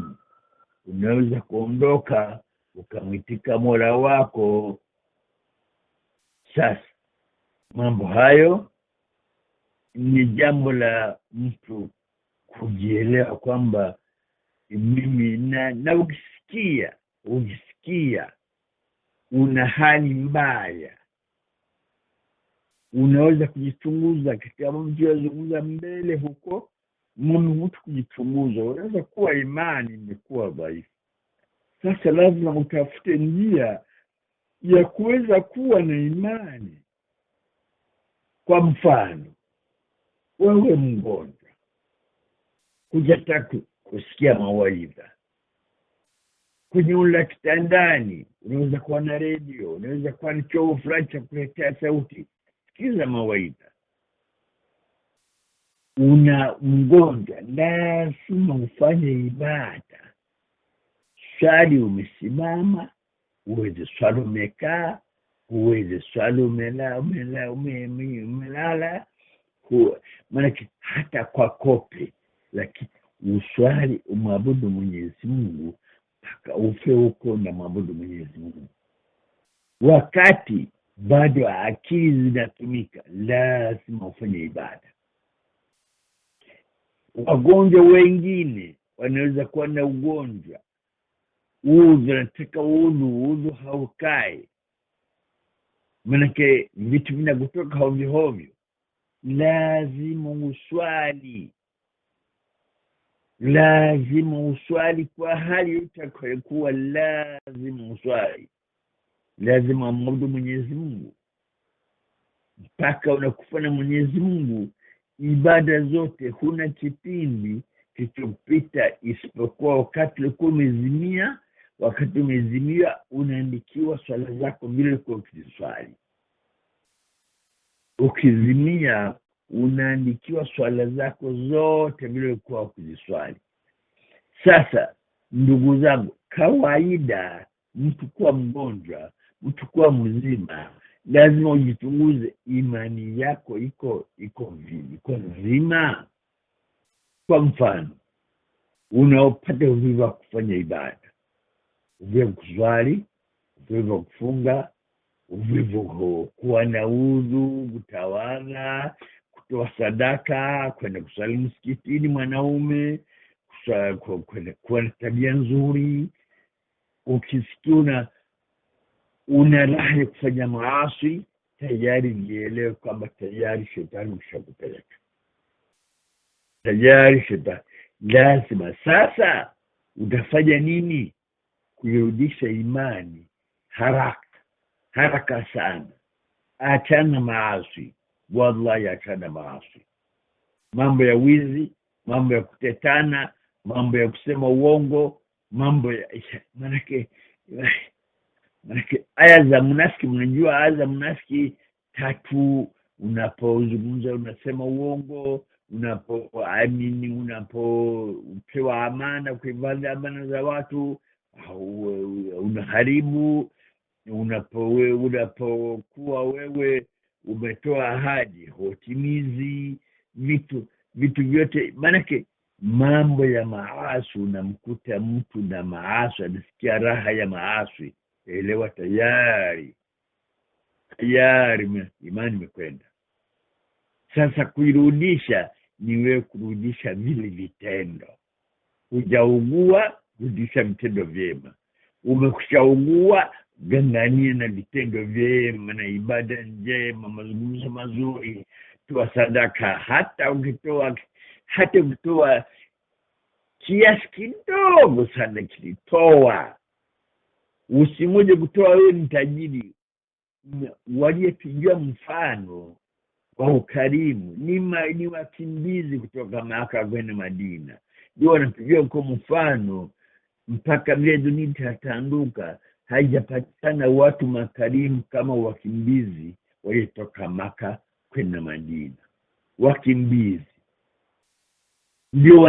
unaweza kuondoka ukamwitika Mola wako. Sasa mambo hayo ni jambo la mtu kujielewa kwamba mimi na ukisikia una hali mbaya, unaweza kujichunguza. Katika mambo yazungumza mbele huko, mtu kujichunguza, unaweza kuwa imani imekuwa dhaifu. Sasa lazima utafute njia ya kuweza kuwa na imani. Kwa mfano, wewe mgonjwa, hujataka kusikia mawaidha, kunyula kitandani, unaweza kuwa na redio, unaweza kuwa ni chombo fulani cha kuletea sauti, sikiza mawaidha. Una mgonjwa, lazima ufanye ibada. Swali umesimama, uweze swali umekaa, uweze swali umelala. Maana hata kwa kope, lakini uswali umwabudu Mwenyezi Mungu mpaka ufe huko na mwabudu Mwenyezi Mungu. Wakati bado akili zinatumika, lazima ufanye ibada. Wagonjwa wengine wanaweza kuwa na ugonjwa udhu, nataka udhu haukai, manake vitu vinakutoka hovyo hovyo, lazima uswali. Lazima uswali kwa hali utakayokuwa, lazima uswali. Lazima amudu Mwenyezi Mungu mpaka unakufa na Mwenyezi Mungu. Ibada zote, huna kipindi kilichopita isipokuwa wakati ulikuwa umezimia. Wakati umezimia unaandikiwa swala zako vile ulikuwa ukiswali. Ukizimia unaandikiwa swala zako zote vile ulikuwa ukiswali. Sasa ndugu zangu, kawaida mtu kuwa mgonjwa, mtu kuwa mzima, lazima ujichunguze imani yako iko nzima. Kwa mfano, unaopata uvivu wa kufanya ibada, uvivu kuswali, uvivu kufunga, uvivu kuwa na udhu, kutawadha, kutoa sadaka, kwenda kusali msikitini mwanaume, kuwa na tabia nzuri. Ukisikia una raha ya kufanya maasi, tayari nielewe kwamba tayari shetani ushakupeleka. Tayari shetani. Lazima sasa utafanya nini? Kurudisha imani haraka sana. Achana maasi, wallahi achana maasi. Mambo ya wizi, mambo ya kutetana, mambo ya kusema uongo, mambo ya manake aya za mnafiki. Mnajua aya za mnafiki 3: unapozungumza unasema uongo, unapoamini, unapopewa amana, kuhifadhi amana za watu unaharibu, unapokuwa wewe umetoa ahadi hutimizi, vitu vyote. Manake mambo ya maasi, unamkuta mtu na maasi, anasikia raha ya maasi, elewa tayari imani imekwenda. Sasa kuirudisha ni wewe kurudisha vile vitendo. Hujaugua, rudisha vitendo vyema. Umeshaugua, gangania na vitendo vyema na ibada njema, mazungumzo mazuri, toa sadaka. Hata ukitoa kiasi kidogo sana, kilitoa. Usimuje kutoa wewe ni tajiri. Waliopigiwa mfano wa ukarimu ni wakimbizi kutoka Maka kwenda Madina, ndio wanapigiwa kwa mfano. Mpaka vile dunia itatanduka, haijapatikana watu makarimu kama wakimbizi waliotoka Maka kwenda Madina. Wakimbizi ndio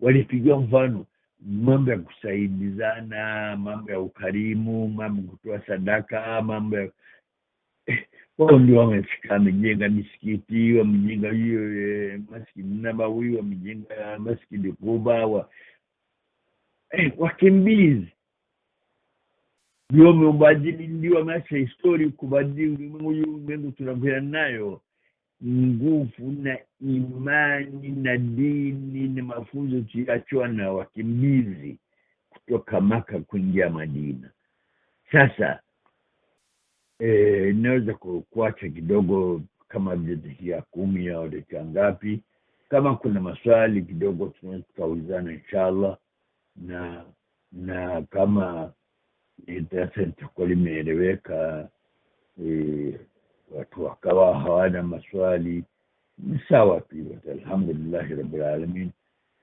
walipigiwa mfano, mambo ya kusaidizana, mambo ya ukarimu, mambo kutoa sadaka, mambo ya wao ndio wamefika. Wamejenga misikiti, wamejenga hiyo Masjid Nabawi, wamejenga Masjid Quba. Wakimbizi ndio wamebadili, ndio wameacha historia kubadili ulimwengu tunakwenda nayo. Nguvu na imani na dini na mafunzo tuliachwa na wakimbizi kutoka Maka kuingia Madina. Sasa naweza kuacha kidogo kama dakika 10 au dakika ngapi. Kama kuna maswali kidogo tunaweza tukaulizana inshallah, na kama darasa litakuwa limeeleweka, watu wakawa hawana maswali, ni sawa pia. Alhamdulillah rabbil alamin.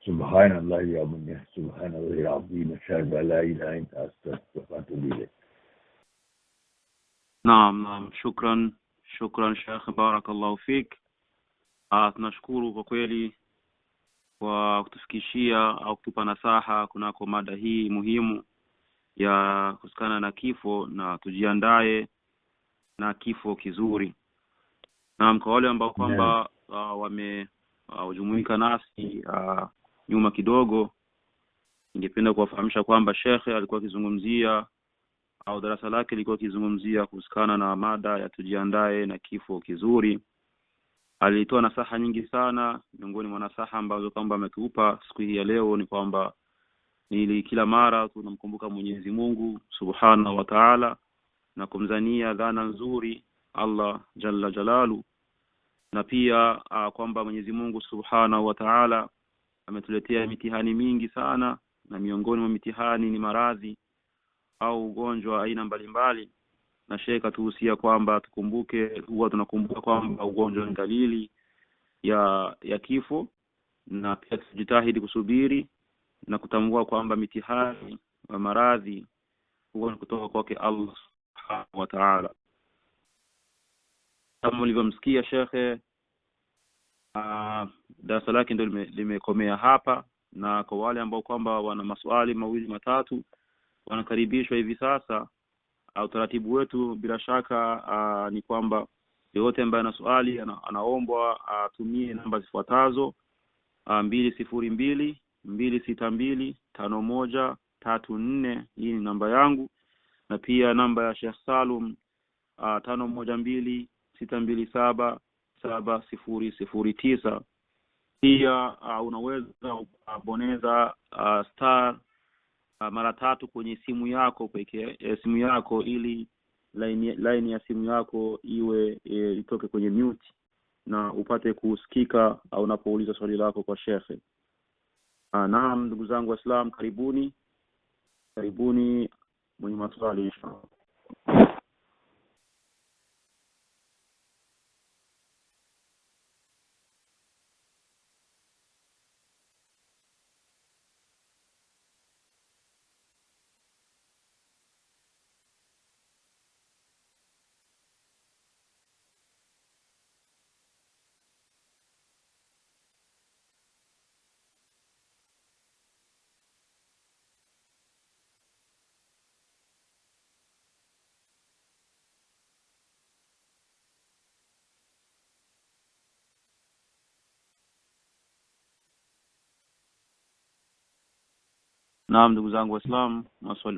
Subhanallah ya munah, subhanallahi alazim, ashhadu an la ilaha illa anta, astaghfiruka wa atubu ilayk. Naam, shukran Sheikh, barakallahu fik. Tunashukuru kwa kweli kwa kutufikishia au kutupa nasaha kunako mada hii muhimu ya kusikana na kifo, na tujiandae na kifo kizuri. Na kwa wale ambao kwamba wamejumuika nasi nyuma kidogo, ningependa kuwafahamisha kwamba Sheikh alikuwa akizungumzia au darasa lake liko kizungumzia kuhusiana na mada ya tujiandae na kifo kizuri. Alitoa nasaha nyingi sana. Miongoni mwa nasaha ambazo kwamba ametupa siku hii ya leo ni kwamba ili kila mara tunamkumbuka Mwenyezi Mungu Subhanahu wa Ta'ala na kumzania dhana nzuri Allah Jalla Jalalu, na pia kwamba Mwenyezi Mungu Subhanahu wa Ta'ala ametuletea mitihani mingi sana, na miongoni mwa mitihani ni maradhi au ugonjwa aina mbalimbali. Na Sheikh atuhusia kwamba tunakumbuka kwamba ugonjwa ni dalili ya kifo, na pia tujitahidi kusubiri na kutambua kwamba mitihani na maradhi huwa ni kutoka kwake Allah Subhanahu wa Ta'ala. Kama ulivyomsikia Sheikh, darasa lake ndio limekomea hapa, na kwa wale ambao kwamba wana maswali mawili matatu wanakaribishwa hivi sasa. Utaratibu wetu bila shaka ni kwamba yote ambaye ana swali anaombwa atumie namba zifuatazo: 202-262-5134. Hii ni namba yangu, na pia namba ya Sheikh Salum 512-627-7009. Pia unaweza kubonyeza star mara 3 kwenye simu yako simu yako, ili line ya simu yako iwe itoke kwenye mute na upate kusikika au unapouliza swali lako kwa Sheikh. Naam, ndugu zangu Waislamu, karibuni mwenye maswali inshallah. Naam, ndugu zangu Waislamu,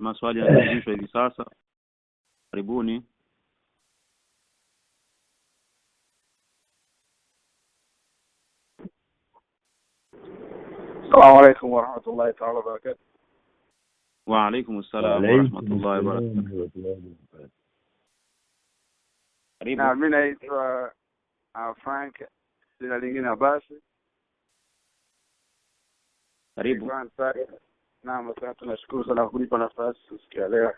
maswali yanaulizwa hivi sasa. Karibuni. Assalamu alaykum wa rahmatullahi ta'ala wa barakatuh. Wa alaykum assalam wa rahmatullahi wa barakatuh. Karibu. Na mimi naitwa Frank, jina lingine basi. Karibu. Naam, asante, tunashukuru sana kwa kunipa nafasi kusikia leo.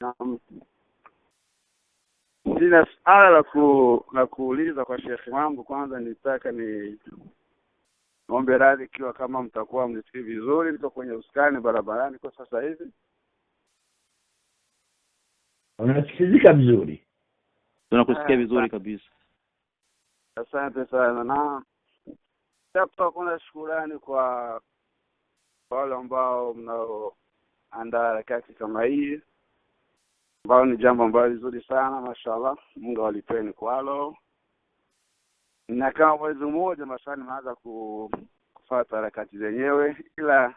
Naam. Nina swala la kuuliza kwa Sheikh wangu. Kwanza nitaka ombe radhi ikiwa kama mtakuwa mnisikii vizuri, niko kwenye uskani barabarani kwa sasa hivi. Unasikika vizuri? Tunakusikia vizuri kabisa. Asante sana. Na hapa kuna shukrani kwa wale ambao mnaoandaa harakati kama hii, ambao ni jambo ambalo zuri sana, mashallah. Mungu awalipeni kwalo. Na kama mwezi mmoja mashallah nimeanza kufuata harakati zenyewe, ila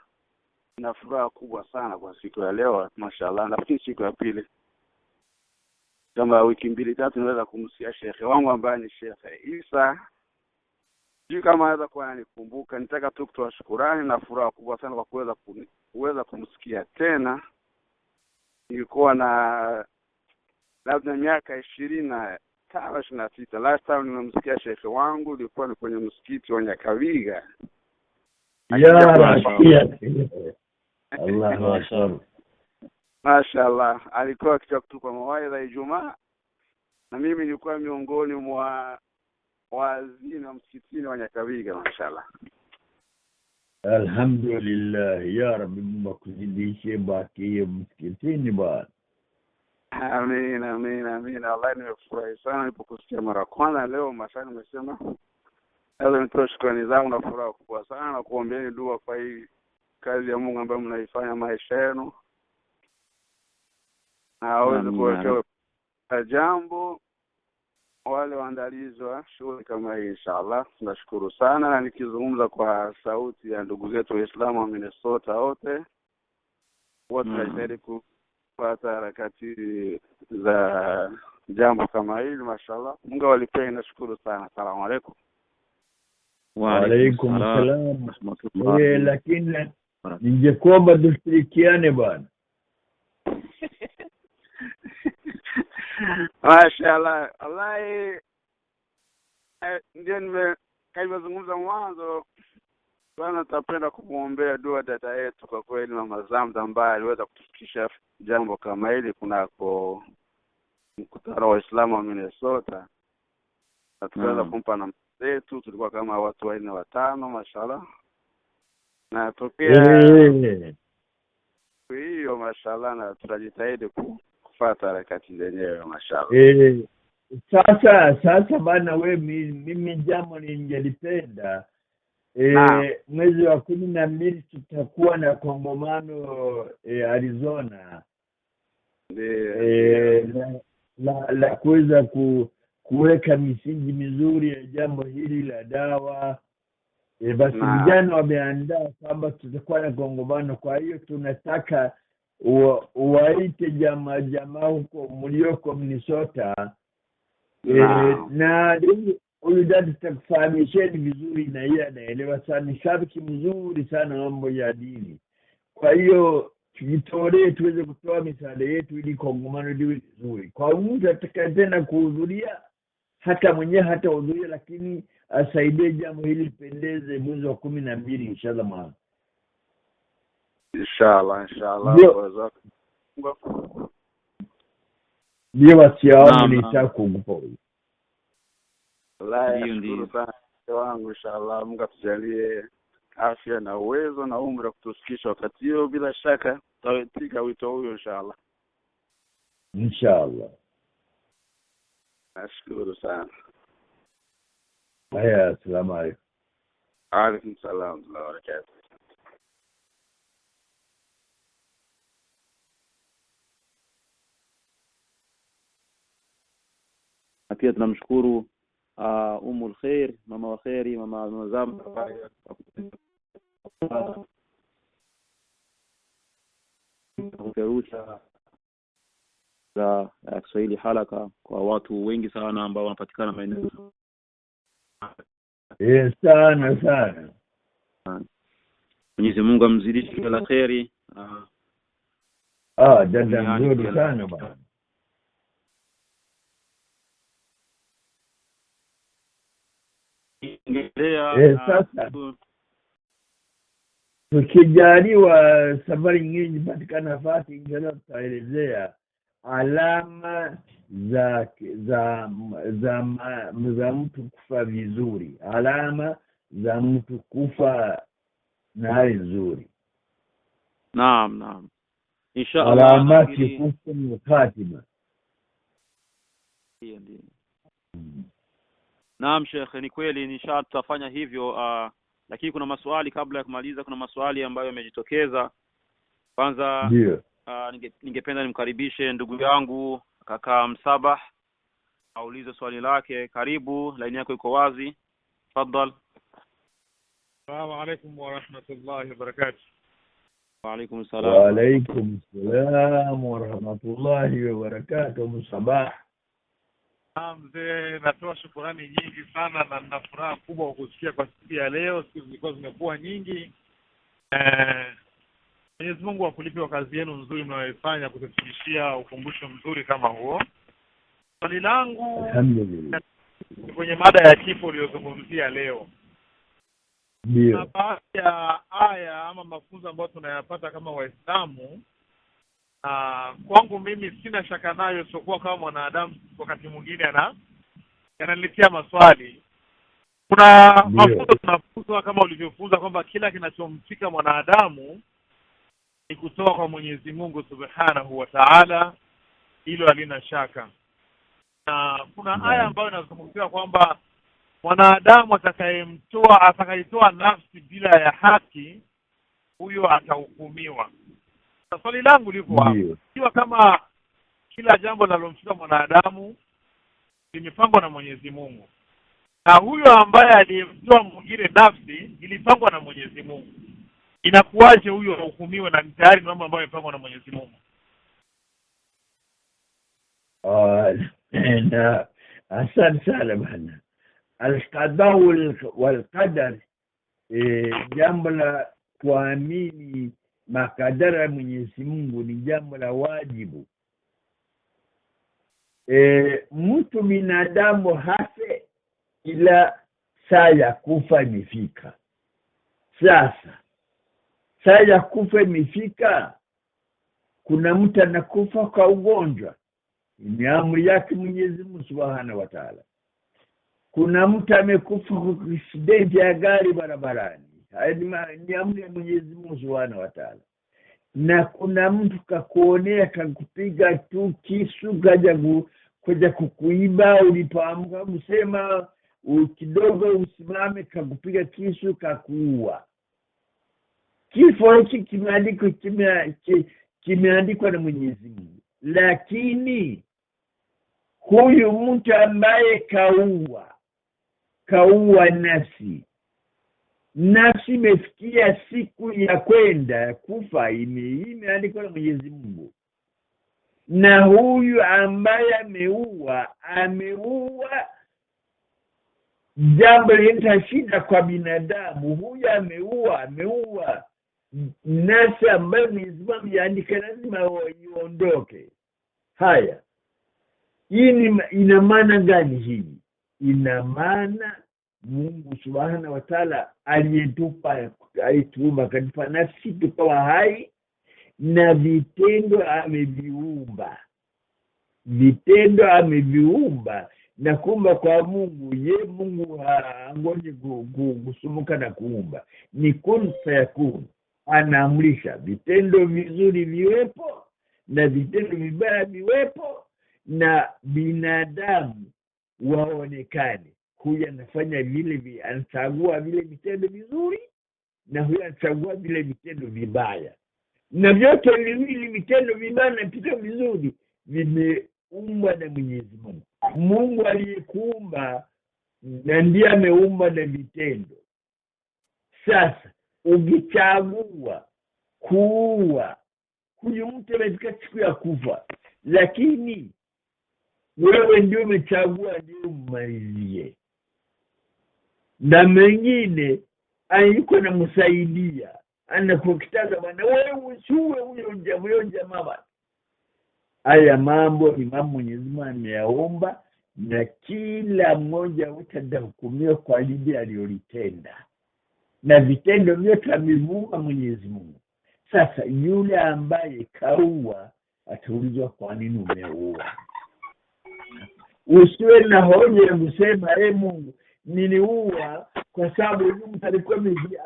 na furaha kubwa sana kwa siku ya leo, mashallah. Nafikiri siku ya pili kama wiki 2-3 naweza kumsikia Sheikh wangu ambaye ni Sheikh Isa. Sijui kama anaweza kuwa ananikumbuka. Nitaka tu kutoa shukrani na furaha kubwa sana kwa kuweza kumsikia tena. Nilikuwa na labda miaka 25-26 last time nimemsikia Sheikh wangu, ilikuwa ni kwenye msikiti wa Nyakabiga. Allahu akbar. Mashallah, alikuwa akitupa mawaidha ya Ijumaa, na mimi nilikuwa miongoni mwa wazini wa msikitini wa Nyakabiga, mashallah. Alhamdulillah, ya Rabbi, Mungu kuzidishie baki ya msikitini bwana. Amin, amin, amin. Allah, nimefurahi sana nilipokusikia mara kwanza leo, mashallah. Nimesema leo nitoe shukrani zangu na furaha kubwa sana, kuombeeni dua kwa hii kazi ya Mungu ambayo mnaifanya maisha yenu, na aweze kuwekea jambo wale waandalizi wa shughuli kama hii, inshallah. Tunashukuru sana. Na nikizungumza kwa sauti ya ndugu zetu Waislamu wa Minnesota wote tunajaribu kufuata harakati za jambo kama hili. Mashallah, Mungu awalipee. Nashukuru sana. Asalamu alaykum. Wa alaykum salaam. Lakini ningekuomba tushirikiane bwana. Mashallah, wallahi ndio nimezungumza mwanzo. Bwana, tutapenda kumuombea dua dada yetu kwa kweli, Mama Zamzam, ambaye aliweza kutufikisha jambo kama hili kunako mkutano wa Waislamu wa Minnesota. Na tukaweza kumpa namba zetu, tulikuwa kama watu 4 5, mashallah. Na tokea hiyo mashallah, na tutajitahidi kufuata harakati zenyewe mashallah. Sasa bana, mimi jambo ningelipenda mwezi wa 12 tutakuwa na kongamano Arizona. La kuweza kuweka misingi mizuri ya jambo hili la dawa. Basi vijana wameandaa kwamba tutakuwa na kongamano, kwa hiyo tunataka waite jamaa huko mlioko Minnesota. Na huyu dada tutakufahamisheni vizuri, na yeye anaelewa sana, shabiki mzuri sana mambo ya dini. Kwa hiyo tujitolee tuweze kutoa misaada yetu ili kongamano liwe vizuri. Kwa mtu atakayetenda kuhudhuria, hata mwenyewe hatahudhuria, lakini asaidie jambo hili lipendeze mwezi wa 12 inshallah. Inshallah. Ndio wasiao nitakukupa. Wallahi ndio sana wangu, inshallah. Mungu atujalie afya na uwezo na umri wa kutusikisha wakati huo. Bila shaka tutawitika wito huo inshallah. Nashukuru sana. Haya, asalamu alaykum. Alaykum salaam wa barakatuh. Pia tunamshukuru Umul Khair, mama wa khairi, mama Zamzam kuperucha za Kiswahili halaka kwa watu wengi sana ambao wanapatikana maeneo sana. Mwenyezi Mungu amzidishe kila khairi. Dada nzuri sana bwana. Sasa tukijaliwa safari nyingi patika nafasi, ingeweza tutaelezea alama za mtu kufa vizuri, alama za mtu kufa na hali nzuri. Naam. Inshallah. Alamati husnul khatima. Ndio. Naam Sheikh, ni kweli inshallah tutafanya hivyo. Lakini kuna maswali kabla ya kumaliza, kuna maswali ambayo yamejitokeza. Kwanza ningependa nimkaribishe ndugu yangu kaka Msabah aulize swali lake. Karibu, laini yako iko wazi. Tafadhali. Assalamu alaykum wa rahmatullahi wa barakatuh. Wa alaykum salaam. Wa alaykum salaam wa rahmatullahi wa barakatuh. Msabah. Mzee, natoa shukrani nyingi sana na nina furaha kubwa kwa kusikia kwa siku ya leo. Siku zilikuwa zimekuwa nyingi. Mwenyezi Mungu akulipe kwa kazi yenu nzuri mnayoifanya kutufikishia ukumbusho mzuri kama huo. Swali langu kwenye mada ya kifo uliyozungumzia leo. Ndio. Baadhi ya aya ama mafunzo ambayo tunayapata kama Waislamu, kwangu mimi sina shaka nayo, sio kama mwanadamu wakati mwingine yananiletea maswali. Kuna mafunzo tunafunzwa kama ulivyofunza kwamba kila kinachomfika mwanadamu ni kutoka kwa Mwenyezi Mungu Subhanahu wa Ta'ala, hilo halina shaka. Na kuna aya ambayo inazungumzia kwamba mwanadamu atakayetoa nafsi bila ya haki, huyo atahukumiwa. Swali langu liko hapo. Ikiwa kama kila jambo linalomfika mwanadamu limepangwa na Mwenyezi Mungu, na huyo ambaye aliyemtoa mwingine nafsi ilipangwa na Mwenyezi Mungu, inakuwaje huyo ahukumiwe na tayari mambo ambayo yamepangwa na Mwenyezi Mungu? na asante sana bana. Al-qada wal qadar, jambo la kuamini makadara ya Mwenyezi Mungu ni jambo la wajibu. Mtu binadamu hafe ila saa ya kufa imefika. Sasa saa ya kufa imefika, kuna mtu anakufa kwa ugonjwa, ni amri yake Mwenyezi Mungu Subhanahu wa Ta'ala. Kuna mtu amekufa kwa accident ya gari barabarani, ni amri ya Mwenyezi Mungu Subhanahu wa Ta'ala. Na kuna mtu kakuonea, kakupiga tu kisu, kaja kukuiba, ulipoamka kusema kidogo usimame, kakupiga kisu, kakuua. Kifo hiki kimeandikwa na Mwenyezi Mungu. Lakini huyu mtu ambaye kaua nafsi imefikia siku ya kwenda kufa, imeandikwa na Mwenyezi Mungu. Na huyu ambaye ameua jambo lileta shida kwa binadamu. Huyu ameua nafsi ambayo Mwenyezi Mungu ameandika lazima iondoke. Haya, hii ina maana gani hii? Ina maana Mungu Subhanahu wa Ta'ala aliyetupa katupa nafsi tukawa hai, na vitendo ameviumba. Na kumba kwa Mungu, Mungu angoje kusumuka na kuumba, ni kun fayakun. Anaamrisha vitendo vizuri viwepo na vitendo vibaya viwepo, na binadamu waonekane. Huyu anafanya vile, anachagua vile vitendo vizuri, na huyu anachagua vile vitendo vibaya. Na vyote viwili, vitendo vibaya na vitendo vizuri, vimeumbwa na Mwenyezi Mungu. Mungu aliyekuumba na ndiye ameumba na vitendo. Sasa ukichagua kuua, huyu mtu amefika siku ya kufa, lakini wewe ndio umechagua ndio umalizie. Na mengine ayuko na msaidia, anapokitaza bwana wewe usiue huyo jamaa. Haya mambo ni mambo Mwenyezi Mungu ameyaomba, na kila mmoja utahukumiwa kwa lile alilotenda, na vitendo vyote ameviumba Mwenyezi Mungu. Sasa yule ambaye kaua ataulizwa kwa nini umeua. Usiwe na hoja ya kusema Mungu niliua kwa sababu huyu mtu alikuwa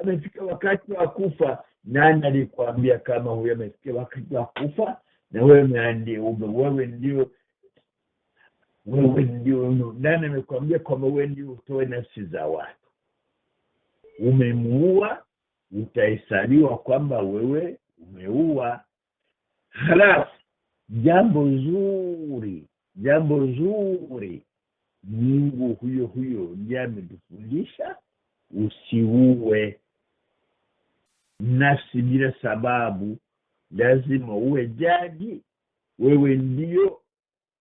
amefika wakati wa kufa. Nani alikwambia kama huyo amefika wakati wa kufa? Na wewe ndio nani amekwambia kwamba wewe ndio utoe nafsi za watu? Umemuua, utahesabiwa kwamba wewe umeua. Halafu jambo zuri, Mungu huyo ndiye ametufundisha usiue nafsi bila sababu. Lazima uwe jadi, wewe ndio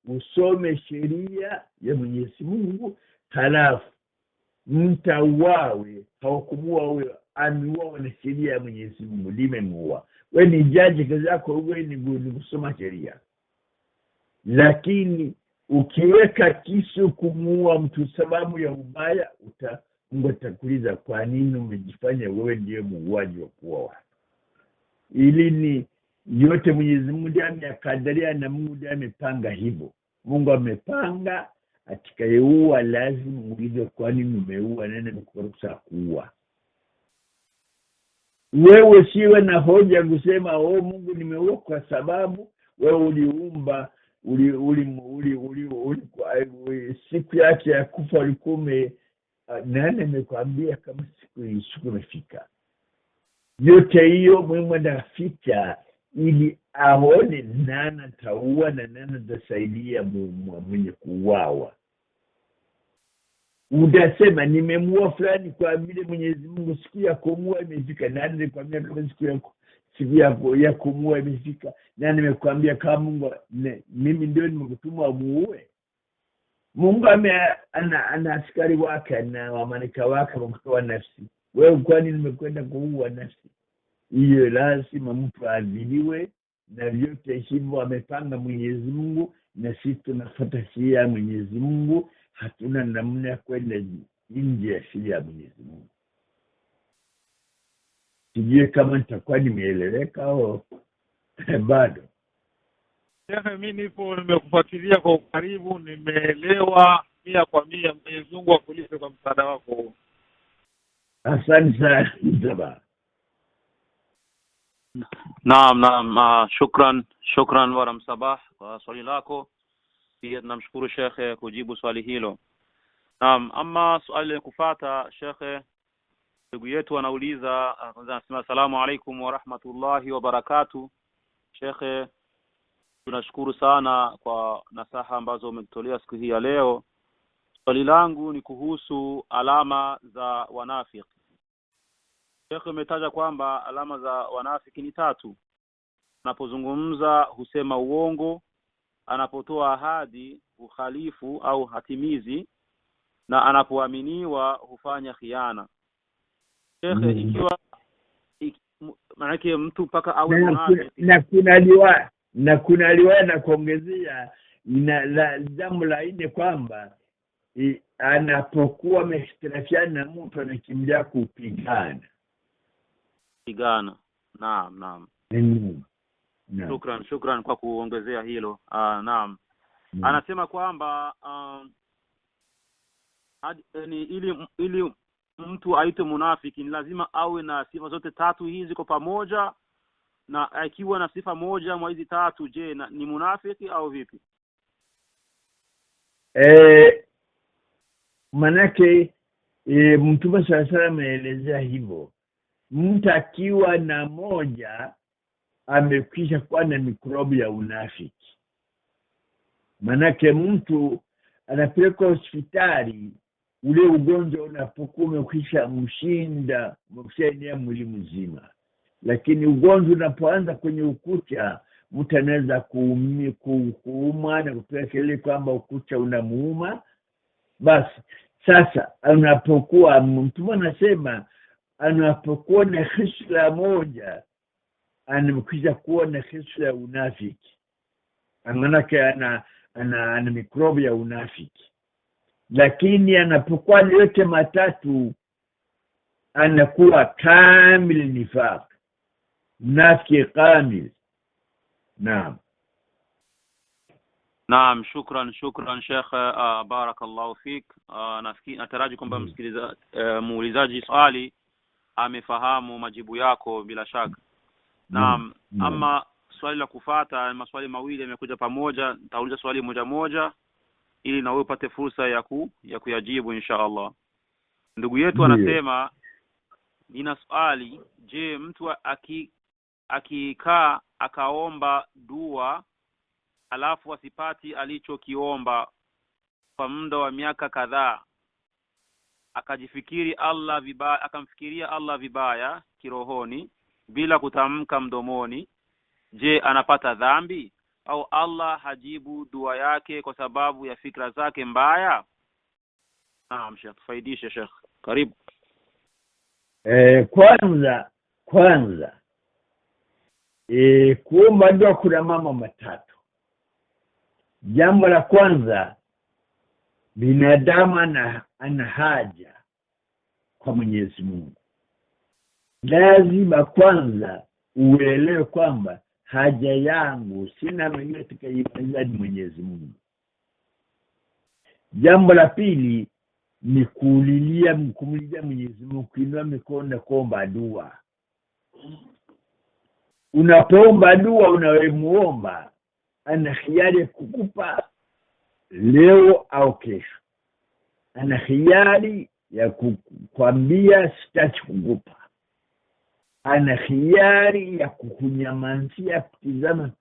usome sheria ya Mwenyezi Mungu. Halafu mtauawe, haukumuua wewe, ameuawa na sheria ya Mwenyezi Mungu limemuua. Wewe ni jaji, kazi yako wewe ni kusoma sheria. Lakini ukiweka kisu kumuua mtu sababu ya ubaya, Mungu atakuuliza kwa nini umejifanya wewe ndiye muuaji wa kuua watu. Ili ni yote Mwenyezi Mungu ndiye amekadiria, na Mungu ndiye amepanga hivyo. Mungu amepanga atakayeua lazima muulize kwa nini umeua, nani amekuruhusu kuua. Wewe siwe na hoja kusema Mungu nimeua kwa sababu wewe uliumba siku yake ya kufa ulikume. Nani amekwambia kama siku imefika? Yote hiyo Mungu anaficha ili aone nani ataua na nani atasaidia mwenye kuuawa. Utasema nimemuua fulani kwa vile Mwenyezi Mungu siku ya kumua imefika. Nani alikwambia kama siku ya kumuua imefika, na nimekwambia kama Mungu mimi ndio nimekutuma muue. Mungu ana askari wake na wamanika wake wa kutoa nafsi. Wewe kwani nimekwenda kuua nafsi? Hiyo lazima mtu aadhibiwe, na vyote hivyo amepanga Mwenyezi Mungu, na sisi tunafuata sheria ya Mwenyezi Mungu. Hatuna namna ya kwenda nje ya sheria ya Mwenyezi Mungu. Sijui kama nitakuwa nimeeleweka au bado. Mimi nimekufuatilia kwa ukaribu, nimeelewa 100%. Mwenyezi Mungu akulipe kwa msaada wako. Asante sana Mzaba. Naam, shukran Wara Msabah kwa swali lako. Pia tunamshukuru Sheikh kujibu swali hilo. Naam, ama swali la kufuata Sheikh, ndugu yetu anauliza, anasema asalamu alaykum wa rahmatullahi wa barakatuh. Sheikh, tunashukuru sana kwa nasaha ambazo umetolea siku hii ya leo. Swali langu ni kuhusu alama za wanafiki. Sheikh umetaja kwamba alama za wanafiki ni 3. Anapozungumza husema uongo, anapotoa ahadi ukhalifu au hatimizi, na anapoaminiwa hufanya khiana. Sheikh, ikiwa maana mtu paka awe munafiki na kuna liwa na kuongezea na jambo la nne kwamba anapokuwa amehitirafiana na mtu anakimbia kupigana. Naam. Shukran kwa kuongezea hilo. Naam. Anasema kwamba ili mtu aitwe munafiki ni lazima awe na sifa zote 3 hizi kwa pamoja, na akiwa na sifa moja mwa hizi 3, je, ni munafiki au vipi? Manake Mtume sasa ameelezea hivyo. Mtu akiwa na moja amekwisha kuwa na mikrobi ya unafiki. Manake mtu anapelekwa hospitali, ule ugonjwa unapokuwa umekwisha mshinda, umeshaenea mwili mzima. Lakini ugonjwa unapoanza kwenye ukucha, mtu anaweza kuumwa na kupewa kelele kwamba ukucha unamuuma. Basi sasa anapokuwa mtu anasema anapokuwa na hisla moja anamkisha kuwa na hisla ya unafiki. Manake ana mikrobi ya unafiki. Lakini anapokuwa yote 3 anakuwa kamil nifaq, nafiki kamil. Naam, shukran Sheikh, barakallahu fik. Nataraji kwamba muulizaji swali amefahamu majibu yako bila shaka. Naam. Ama swali la kufuata, maswali mawili yamekuja pamoja, nitauliza swali moja ili na wewe upate fursa ya kuyajibu inshallah. Ndugu yetu anasema, nina swali, je, mtu akikaa akaomba dua alafu asipati alichokiomba kwa muda wa miaka kadhaa, akamfikiria Allah vibaya kirohoni bila kutamka mdomoni, je, anapata dhambi au Allah hajibu dua yake kwa sababu ya fikra zake mbaya? Naam Sheikh, tufaidishe Sheikh, karibu. Kwanza kuomba dua kuna mambo 3. Jambo la kwanza, binadamu ana haja kwa Mwenyezi Mungu. Lazima kwanza uelewe kwamba haja yangu sina mwingine atakayefanya Mwenyezi Mungu. Jambo la pili ni kumlilia Mwenyezi Mungu, kuinua mikono na kuomba dua. Unapoomba dua, unawemuomba ana hiari kukupa leo au kesho. Ana hiari ya kukwambia sitaki kukupa. Ana hiari ya kukunyamazia, kutizama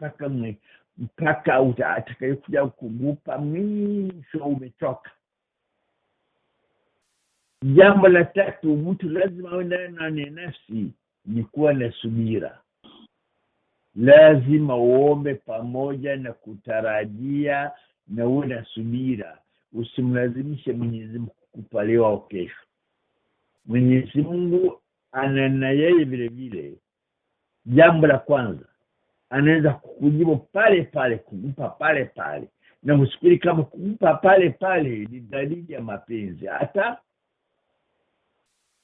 mpaka atakayokuja kukupa mwisho umetoka. Jambo la 3, mtu lazima awe na nafsi ni kuwa na subira. lazima uombe pamoja na kutarajia na uwe na subira. Usimlazimishe Mwenyezi Mungu kukupa leo au kesho. Mwenyezi Mungu na yeye vile vile, jambo la kwanza anaweza kukujibu pale pale, kukupa pale pale, na usifikiri kama kukupa pale pale ni dalili ya mapenzi. Hata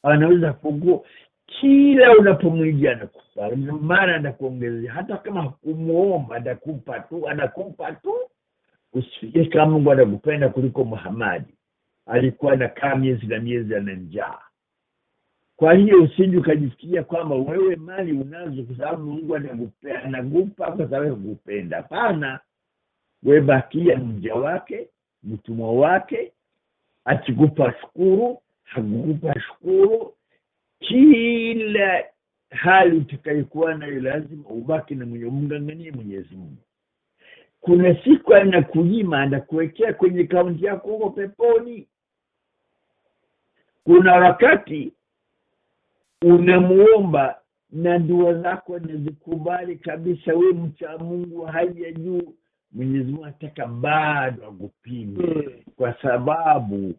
anaweza kukupa kila unapomwijia anakupa, mara anakuongezea, hata kama hukumuomba anakupa tu. Usifikiri kama Mungu anakupenda kuliko Muhammad, alikuwa anakaa miezi na miezi ana njaa. Kwa hiyo usije ukajifikiria kwamba wewe mali unazo kwa sababu Mungu anakupa kwa sababu anakupenda. Hapana, wewe bakia mja wake, mtumwa wake. Akikupa shukuru, hakukupa shukuru. Kila hali utakayokuwa nayo lazima ubaki na mnganganie Mwenyezi Mungu. Kuna siku anakunyima, anakuwekea kwenye kaunti yako huko peponi. Kuna wakati unamuomba na dua zako nazikubali kabisa, wewe mcha Mungu hali ya juu, Mwenyezi Mungu ataka bado akupime, kwa sababu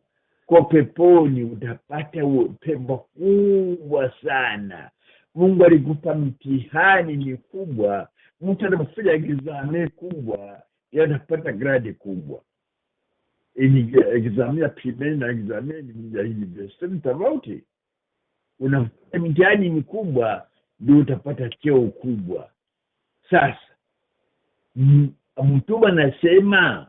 kwa peponi utapata pepo kubwa sana. Mungu alikupa mtihani mikubwa. Mtu anapofanya exam kubwa yanapata grade kubwa. Exam ya primary na exam ya university tofauti. Unafanya mitihani mikubwa ndio utapata cheo kubwa. Sasa Mtume anasema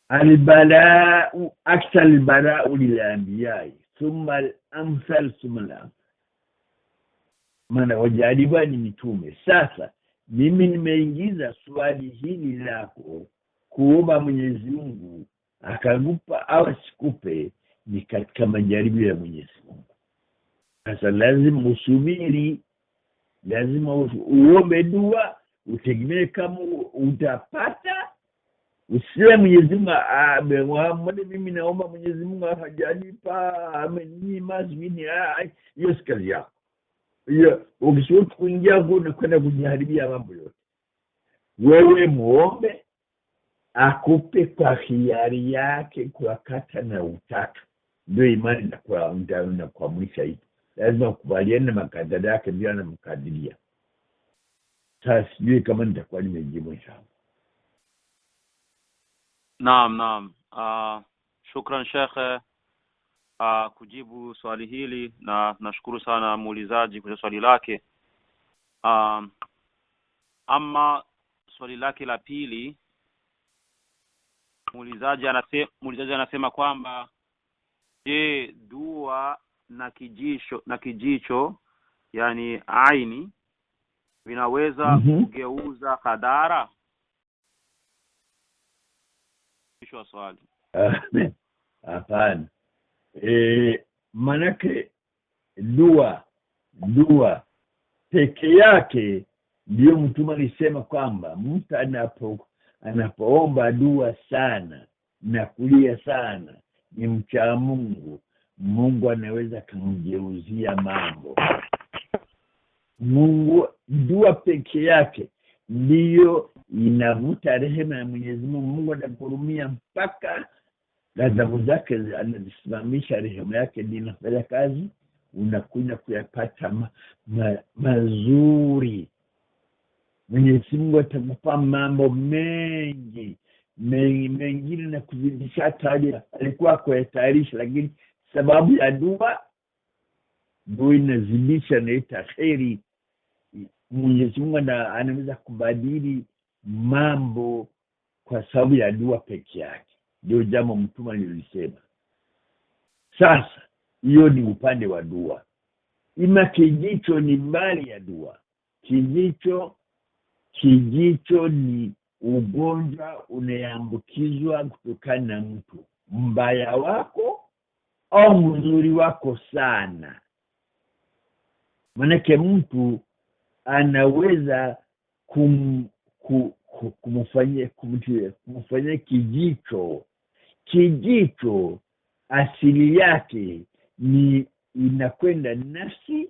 albalaa akthar albalaa lilanbiya thumma al-amthal thumma al-amthal. Maana wajaliwa ni mitume. Sasa mimi nimeingiza swali hili lako kuomba Mwenyezi Mungu akakupa au asikupe, ni katika majaribu ya Mwenyezi Mungu. Sasa lazima usubiri, lazima uombe dua, utegemee kama utapata. Usiwe Mwenyezi Mungu Muhammad, mimi naomba Mwenyezi Mungu hajanipa, amenyima mimi. Hiyo si kazi yako. Hiyo ukishuka kuingia huko na kwenda kujiharibia mambo yote. Wewe muombe akupe kwa hiari yake, kwa kata na utatu. Ndio imani na kuamrisha hivi. Lazima ukubaliane na makadara yake bila na mkadiria. Sasa sijui kama nitakuwa nimejibu inshallah. Naam. Shukran Sheikh kujibu swali hili, na nashukuru sana muulizaji kwa swali lake. Ama swali lake la pili, muulizaji anasema kwamba je, dua na kijicho yani aini vinaweza kugeuza kadara? Kisha swali. Hapana. Manake dua peke yake ndio Mtume alisema kwamba mtu anapoomba dua sana na kulia sana ni mcha Mungu, Mungu anaweza kumgeuzia mambo. Dua peke yake ndiyo inavuta rehema ya Mwenyezi Mungu. Mungu anakurumia mpaka ghadhabu zake anazisimamisha, rehema yake ndio inafanya kazi, unakuja kuyapata mazuri. Mwenyezi Mungu atakupa mambo mengine na kuzidisha taji alikuwa kuyatayarisha, lakini sababu ya dua ndio inazidisha na itaheri. Mwenyezi Mungu anaweza kubadili mambo kwa sababu ya dua peke yake. Ndio jambo Mtume alilisema. Sasa hiyo ni upande wa dua. Ima kijicho ni mbali ya dua. Kijicho ni ugonjwa unaambukizwa kutokana na mtu mbaya wako au mzuri wako sana. Manake mtu anaweza kumfanyia kijicho asili yake ni inakwenda nafsi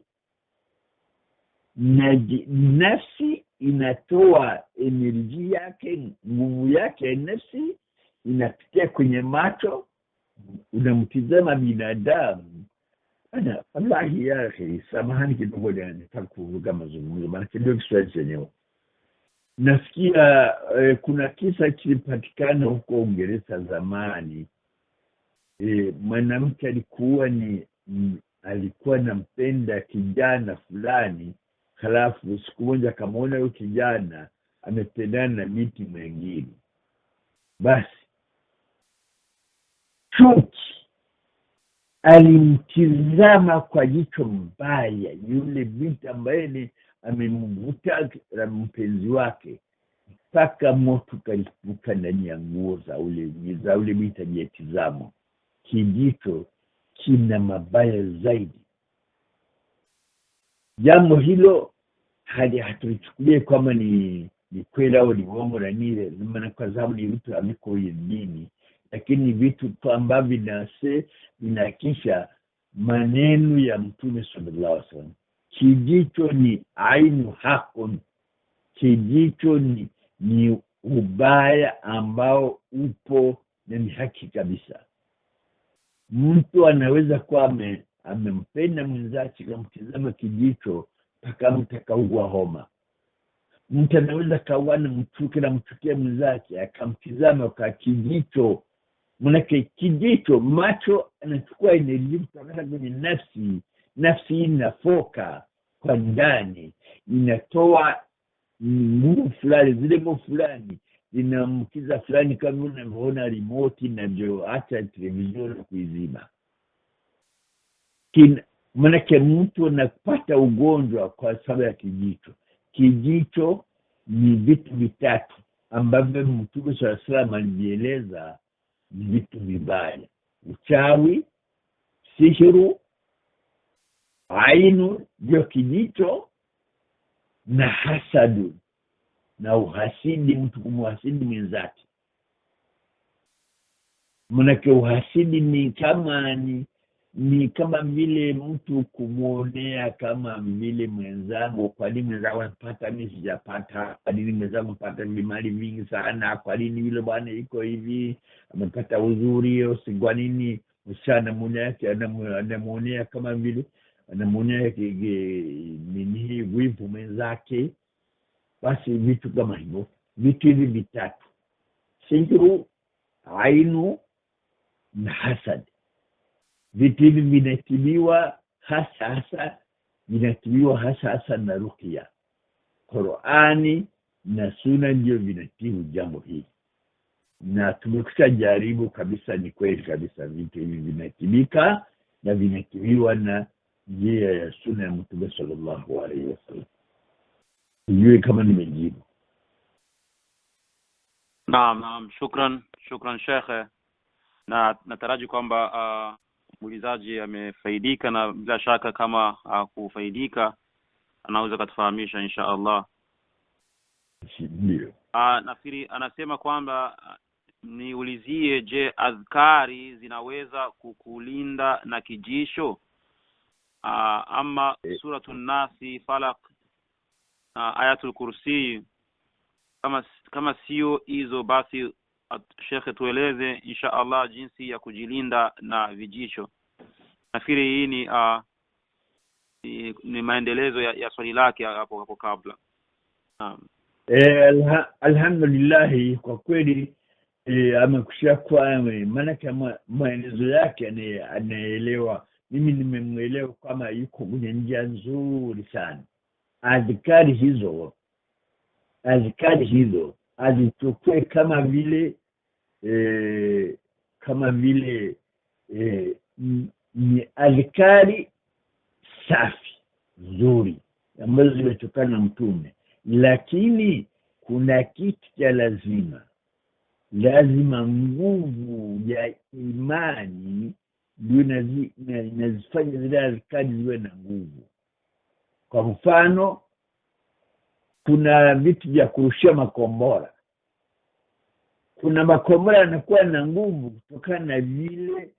nafsi inatoa energy yake, nguvu yake. Nafsi inapitia kwenye macho, unamtizama binadamu. Wallahi ya akhi, samahani kidogo, nataka kuvuga mazungumzo maana kidogo Kiswahili chenyewe. Nasikia kuna kisa kilipatikana huko Uingereza zamani. Mwanamke alikuwa nampenda kijana fulani, halafu siku moja akamwona huyo kijana amependana na binti mwingine. Basi chuki, alimtizama kwa jicho mbaya yule binti ambaye ni amemvuta na mpenzi wake, mpaka moto kalipuka ndani ya nguo za ule binti aliyetizama. Kijicho kina mabaya zaidi. Jambo hilo hatulichukulie kama ni kweli au ni uongo na nile, maana kwa sababu ni vitu haviko dini, lakini vitu ambavyo vinahakisha maneno ya Mtume sallallahu alaihi wasallam. Kijicho ni ainu hakun, kijicho ni ubaya ambao upo na ni haki kabisa. Mtu anaweza kuwa amempenda mwenzake kumtizama kijicho mpaka mtakaugua homa. Mtu anaweza kawana mchukia mwenzake akamtizama kwa kijicho. Manake kijicho, macho anachukua energy kutoka kwenye nafsi. Nafsi inafoka kwa ndani, inatoa nguvu fulani, zile nguvu fulani zinamkiza fulani, kama unavyoona remote inavyoacha televisheni kuizima. Manake mtu anapata ugonjwa kwa sababu ya kijicho. Kijicho ni vitu vitatu ambavyo Mtume sallallahu alaihi wasallam alieleza vitu vibaya: uchawi, sihiru, ainu ndio kijicho, na hasadu, na uhasidi, mtu kumhasidi mwenzake. Manake uhasidi ni kama vile mtu kumuonea, kama vile mwenzangu, kwa nini mwenzangu anapata mimi sijapata? Kwa nini mwenzangu anapata mali mingi sana? Kwa nini yule bwana iko hivi, amepata uzuri? Kwa nini msichana mmoja yake anamuonea kama vile anamuonea nini wivu mwenzake? Basi vitu kama hivyo, vitu hivi vitatu: sihiru, ainu na hasad. Vitu hivi vinatibiwa hasa na ruqya. Qur'ani na Sunna ndio vinatibu jambo hili, na tumekwisha jaribu kabisa. Ni kweli kabisa, vitu hivi vinatibika na vinatibiwa na njia ya Sunna ya Mtume sallallahu alaihi wasallam. Sijui kama nimejibu. Naam, shukran Sheikh, na nataraji kwamba muulizaji amefaidika, na bila shaka kama kufaidika anaweza kutufahamisha insha Allah. Ndio. Nafikiri anasema kwamba niulizie, je, adhkari zinaweza kukulinda na kijisho? Ama suratul Nasi, Falaq, Ayatul Kursi, kama sio hizo, basi Sheikh tueleze insha Allah jinsi ya kujilinda na vijisho. Nafikiri hii ni maendelezo ya swali lake hapo kabla. Alhamdulillah, kwa kweli amekushia kwa maana kama maelezo yake anaelewa. Mimi nimemuelewa kama yuko kwenye njia nzuri sana. Adhkari hizo azichukue kama vile ni adhkari safi nzuri ambazo zimetokana na Mtume, lakini kuna kitu cha lazima nguvu ya imani ndio inazifanya zile adhkari ziwe na nguvu. Kwa mfano, kuna vitu vya kurushia makombora. Kuna makombora yanakuwa na nguvu kutokana na vile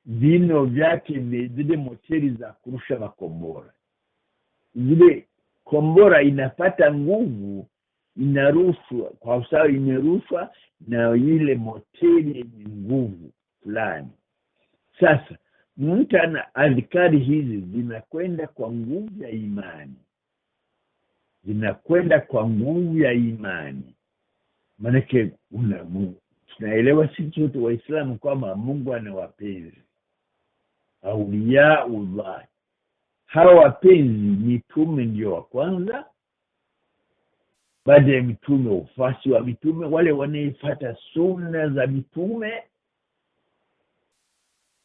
vino vyake, zile moteri za kurusha makombora. Zile kombora inapata nguvu, inarushwa kwa sababu imerushwa na ile moteri yenye nguvu fulani. Sasa mtu ana adhkari hizi zinakwenda kwa nguvu ya imani, manake tunaelewa sisi wote Waislamu kwamba Mungu ana wapenzi, auliyaullah. Hawa wapenzi mitume ndio wa kwanza, baada ya mitume ufasi wa mitume, wale wanaofuata sunna za mitume.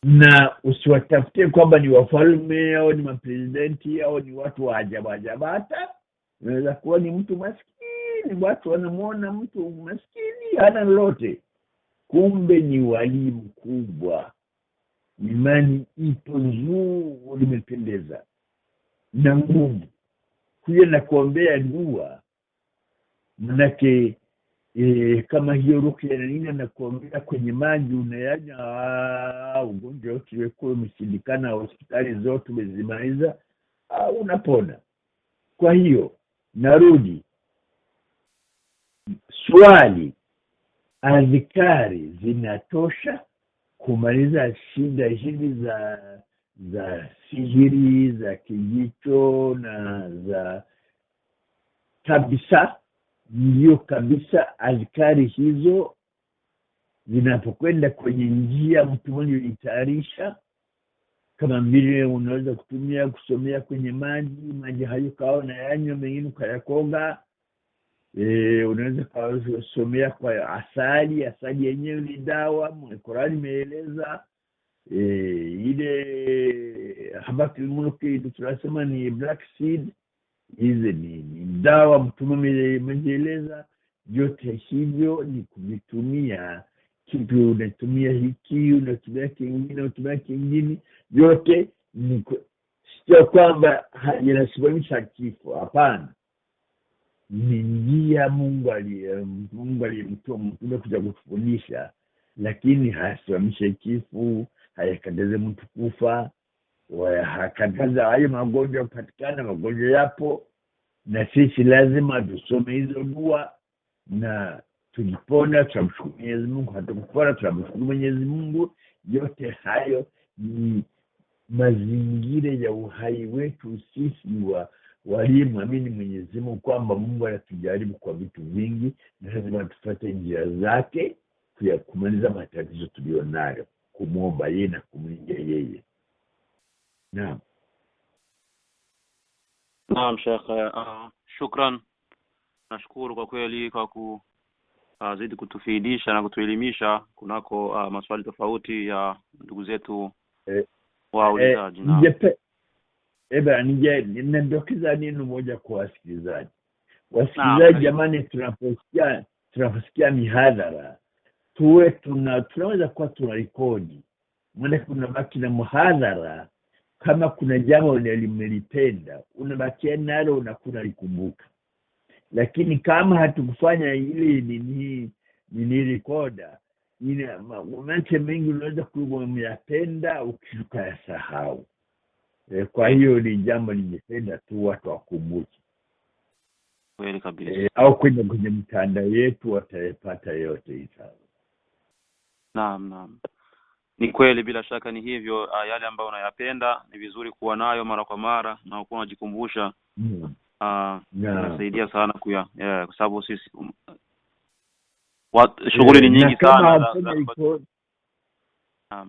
Na usiwatafutie kwamba ni wafalme au ni mapresidenti au ni watu wa ajabata. Unaweza kuwa ni mtu maskini, watu wanamuona mtu maskini hana lolote, kumbe ni wali mkubwa, imani ipo nzuri, limependeza na nguvu. Kuja na kuombea dua, manake kama hiyo rukia na nini, na kuombea kwenye maji unayanya, ugonjwa wote weko umeshindikana, hospitali zote umezimaliza, unapona. Kwa hiyo narudi swali, adhikari zinatosha kumaliza shida hizi za sihiri, za kijicho na za kabisa? Ndio kabisa. Adhikari hizo zinapokwenda kwenye njia mtu mwenye itayarisha, kama vile unaweza kutumia kusomea kwenye maji hayo kao na yanywa, mengine ukayakoga. Unaweza kusomea kwa asali yenyewe ni dawa, Qur'ani imeeleza. Ile habaki muluki tunasema ni black seed, hizi ni dawa mtume ameeleza. Yote hivyo ni kuvitumia, kitu unatumia hiki, unatumia kingine, yote ni sio kwamba yanasababisha kifo, hapana. Ni njia Mungu aliyemtoa mtume kuja kutufundisha, lakini hayasimamishe kifo, hayakataze mtu kufa, hakataza hayo magonjwa kupatikana. Magonjwa yapo, na sisi lazima tusome hizo dua, na tukipona tunamshukuru Mwenyezi Mungu, hatukupona tunamshukuru Mwenyezi Mungu. Yote hayo ni mazingira ya uhai wetu sisi waliyemwamini Mwenyezi Mungu, kwamba Mungu anatujaribu kwa vitu vingi, na lazima tufuate njia zake kumaliza matatizo tulionayo, kumwomba yeye na kumlilia yeye. Naam Sheikh, shukran. Nashukuru kwa kweli kwa kuzidi kutufidisha na kutuelimisha kunako maswali tofauti ya ndugu zetu waulizaji. Ninadokeza neno moja kwa wasikilizaji. Jamani, tunaposikia mihadhara tunaweza kuwa tunarekodi, maana kuna baki na muhadhara. Kama kuna jambo limelipenda, unabakia nalo, unakuna likumbuka. Lakini kama hatukufanya ile nini rekoda, mambo mengi unaweza kuyapenda ukishuka ya sahau. Kwa hiyo ni jambo nimependa tu watu wakumbuke. Kweli kabisa. Au kwenye mtandao yetu watayapata yote hizo. Naam. Ni kweli, bila shaka ni hivyo. Yale ambayo unayapenda ni vizuri kuwa nayo mara kwa mara na kuwa unajikumbusha. Inasaidia sana kwa sababu sisi shughuli ni nyingi sana.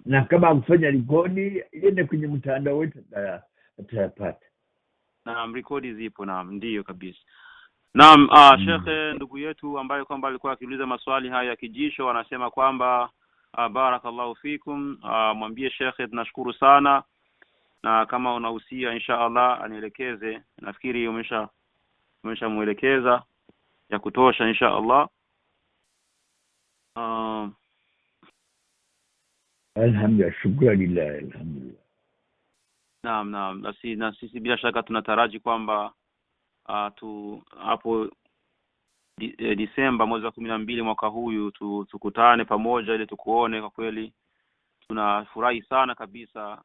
Na kama kufanya rekodi iende kwenye mtandao wetu atayapata. Naam, rekodi zipo. Naam, ndio kabisa. Naam, Sheikh, ndugu yetu ambaye kwamba alikuwa akiuliza maswali haya ya kijisho, anasema kwamba barakallahu fikum. Mwambie Sheikh tunashukuru sana, na kama unahusia inshallah anielekeze. Nafikiri umeshamuelekeza ya kutosha inshallah. Alhamdulillah, shukrani, alhamdulillah. Naam. Na sisi bila shaka tunataraji kwamba hapo Disemba mwezi wa 12 mwaka huyu tukutane pamoja ili tukuone. Kwa kweli tunafurahi sana kabisa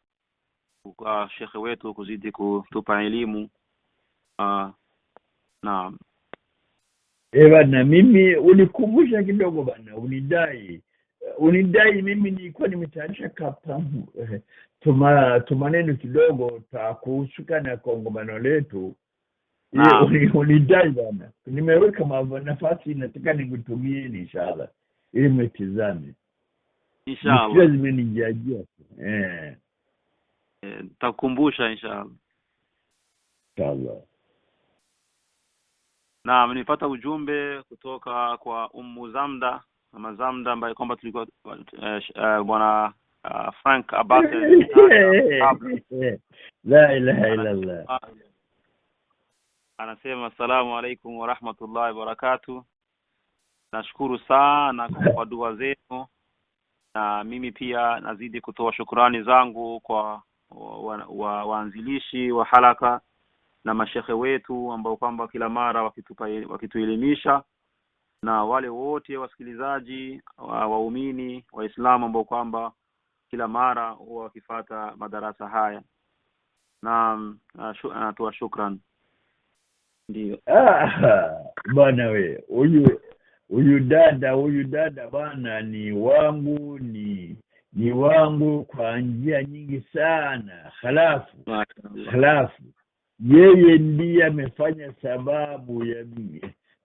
kwa shekhe wetu kuzidi kutupa elimu Naam. Bana, mimi ulikumbusha kidogo bana, unidai mimi nilikuwa nimetayarisha tumaneno kidogo kuhusuka na kongamano letu. Unidai bana, nimeweka nafasi, nataka nikutumie inshallah ili mtizame Inshallah. Zimenijajia takumbusha inshallah. Inshallah. Naam, nilipata ujumbe kutoka kwa Zamda, Mama Zamda ambaye kwamba tulikuwa bwana Frank Abbas. La ilaha illa Allah. Anasema asalamu alaykum wa rahmatullahi wa barakatuh. Nashukuru sana kwa dua zenu, na mimi pia nazidi kutoa shukrani zangu kwa waanzilishi wa halaka na mashehe wetu ambao kwamba kila mara wakituelimisha, na wale wote wasikilizaji waumini waislamu ambao kwamba kila mara huwa wakifuata madarasa haya. Na natoa shukrani. Ndio. Bwana we, huyu dada bwana ni wangu kwa njia nyingi sana. Halafu yeye ndiye amefanya sababu ya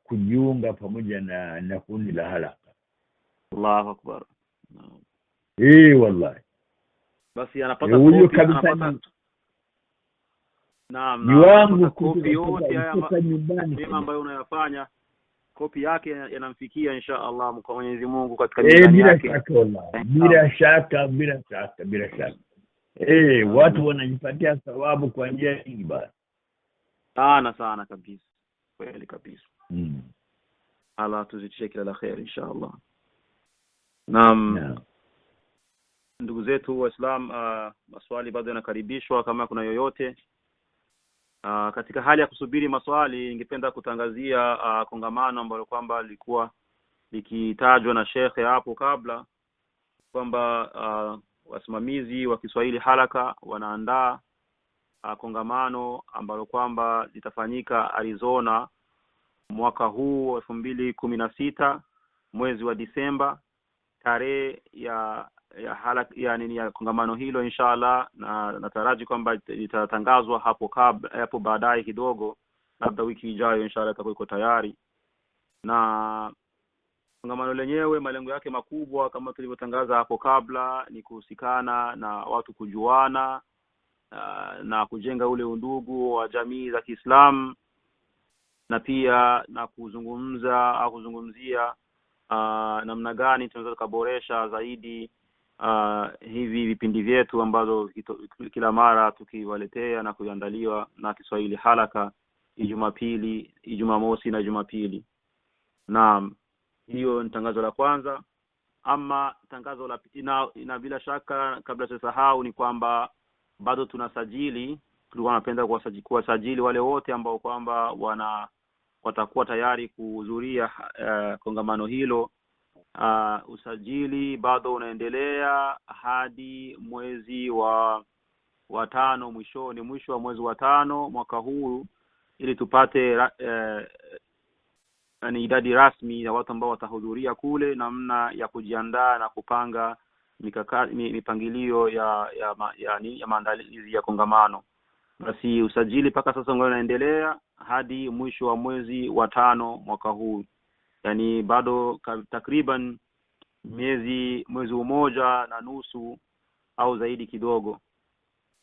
kujiunga pamoja na kundi la halaka. Allahu Akbar. Wallahi. Basi anapata huyu kopi, kabisa. Naam, ni wangu kopi yote haya nyumbani ambayo unayafanya, kopi yake yanamfikia insha Allah kwa Mwenyezi Mungu katika mizani yake. Bila shaka. Watu wanajipatia thawabu kwa njia nyingi bana. Sana kabisa. Kweli kabisa. Allah tuzitishe kila la khair insha Allah. Naam. Ndugu zetu Waislamu, maswali bado yanakaribishwa kama kuna yoyote. Katika hali ya kusubiri maswali, ningependa kutangazia kongamano ambalo kwamba lilikuwa likitajwa na shekhe hapo kabla, kwamba wasimamizi wa Kiswahili halaka wanaandaa kongamano ambalo kwamba litafanyika Arizona mwaka huu 2016 mwezi wa Disemba. Tarehe ya kongamano hilo inshallah, na nataraji kwamba litatangazwa hapo baadaye kidogo, labda wiki ijayo inshallah itakuwa iko tayari. Na kongamano lenyewe malengo yake makubwa kama tulivyotangaza hapo kabla ni kuhusikana na watu kujuana na kujenga ule undugu wa jamii za Kiislamu, na pia na kuzungumzia namna gani tunaweza kuboresha zaidi hivi vipindi vyetu ambazo kila mara tukiwaletea na kuandaliwa na Kiswahili halaka Ijumamosi na Jumapili. Na hiyo ni tangazo la kwanza. Ama tangazo la na bila shaka kabla tusahau ni kwamba bado tunasajili, tulikuwa tunapenda kuwasajili wale wote ambao kwamba watakuwa tayari kuhudhuria kongamano hilo. Usajili bado unaendelea hadi mwezi wa 5, mwisho wa mwezi wa 5 mwaka huu, ili tupate idadi rasmi ya watu ambao watahudhuria kule, namna ya kujiandaa na kupanga mipangilio ya maandalizi ya kongamano. Basi usajili paka sasa unaendelea hadi mwisho wa mwezi wa 5 mwaka huu, yani bado takriban mwezi mmoja na nusu au zaidi kidogo.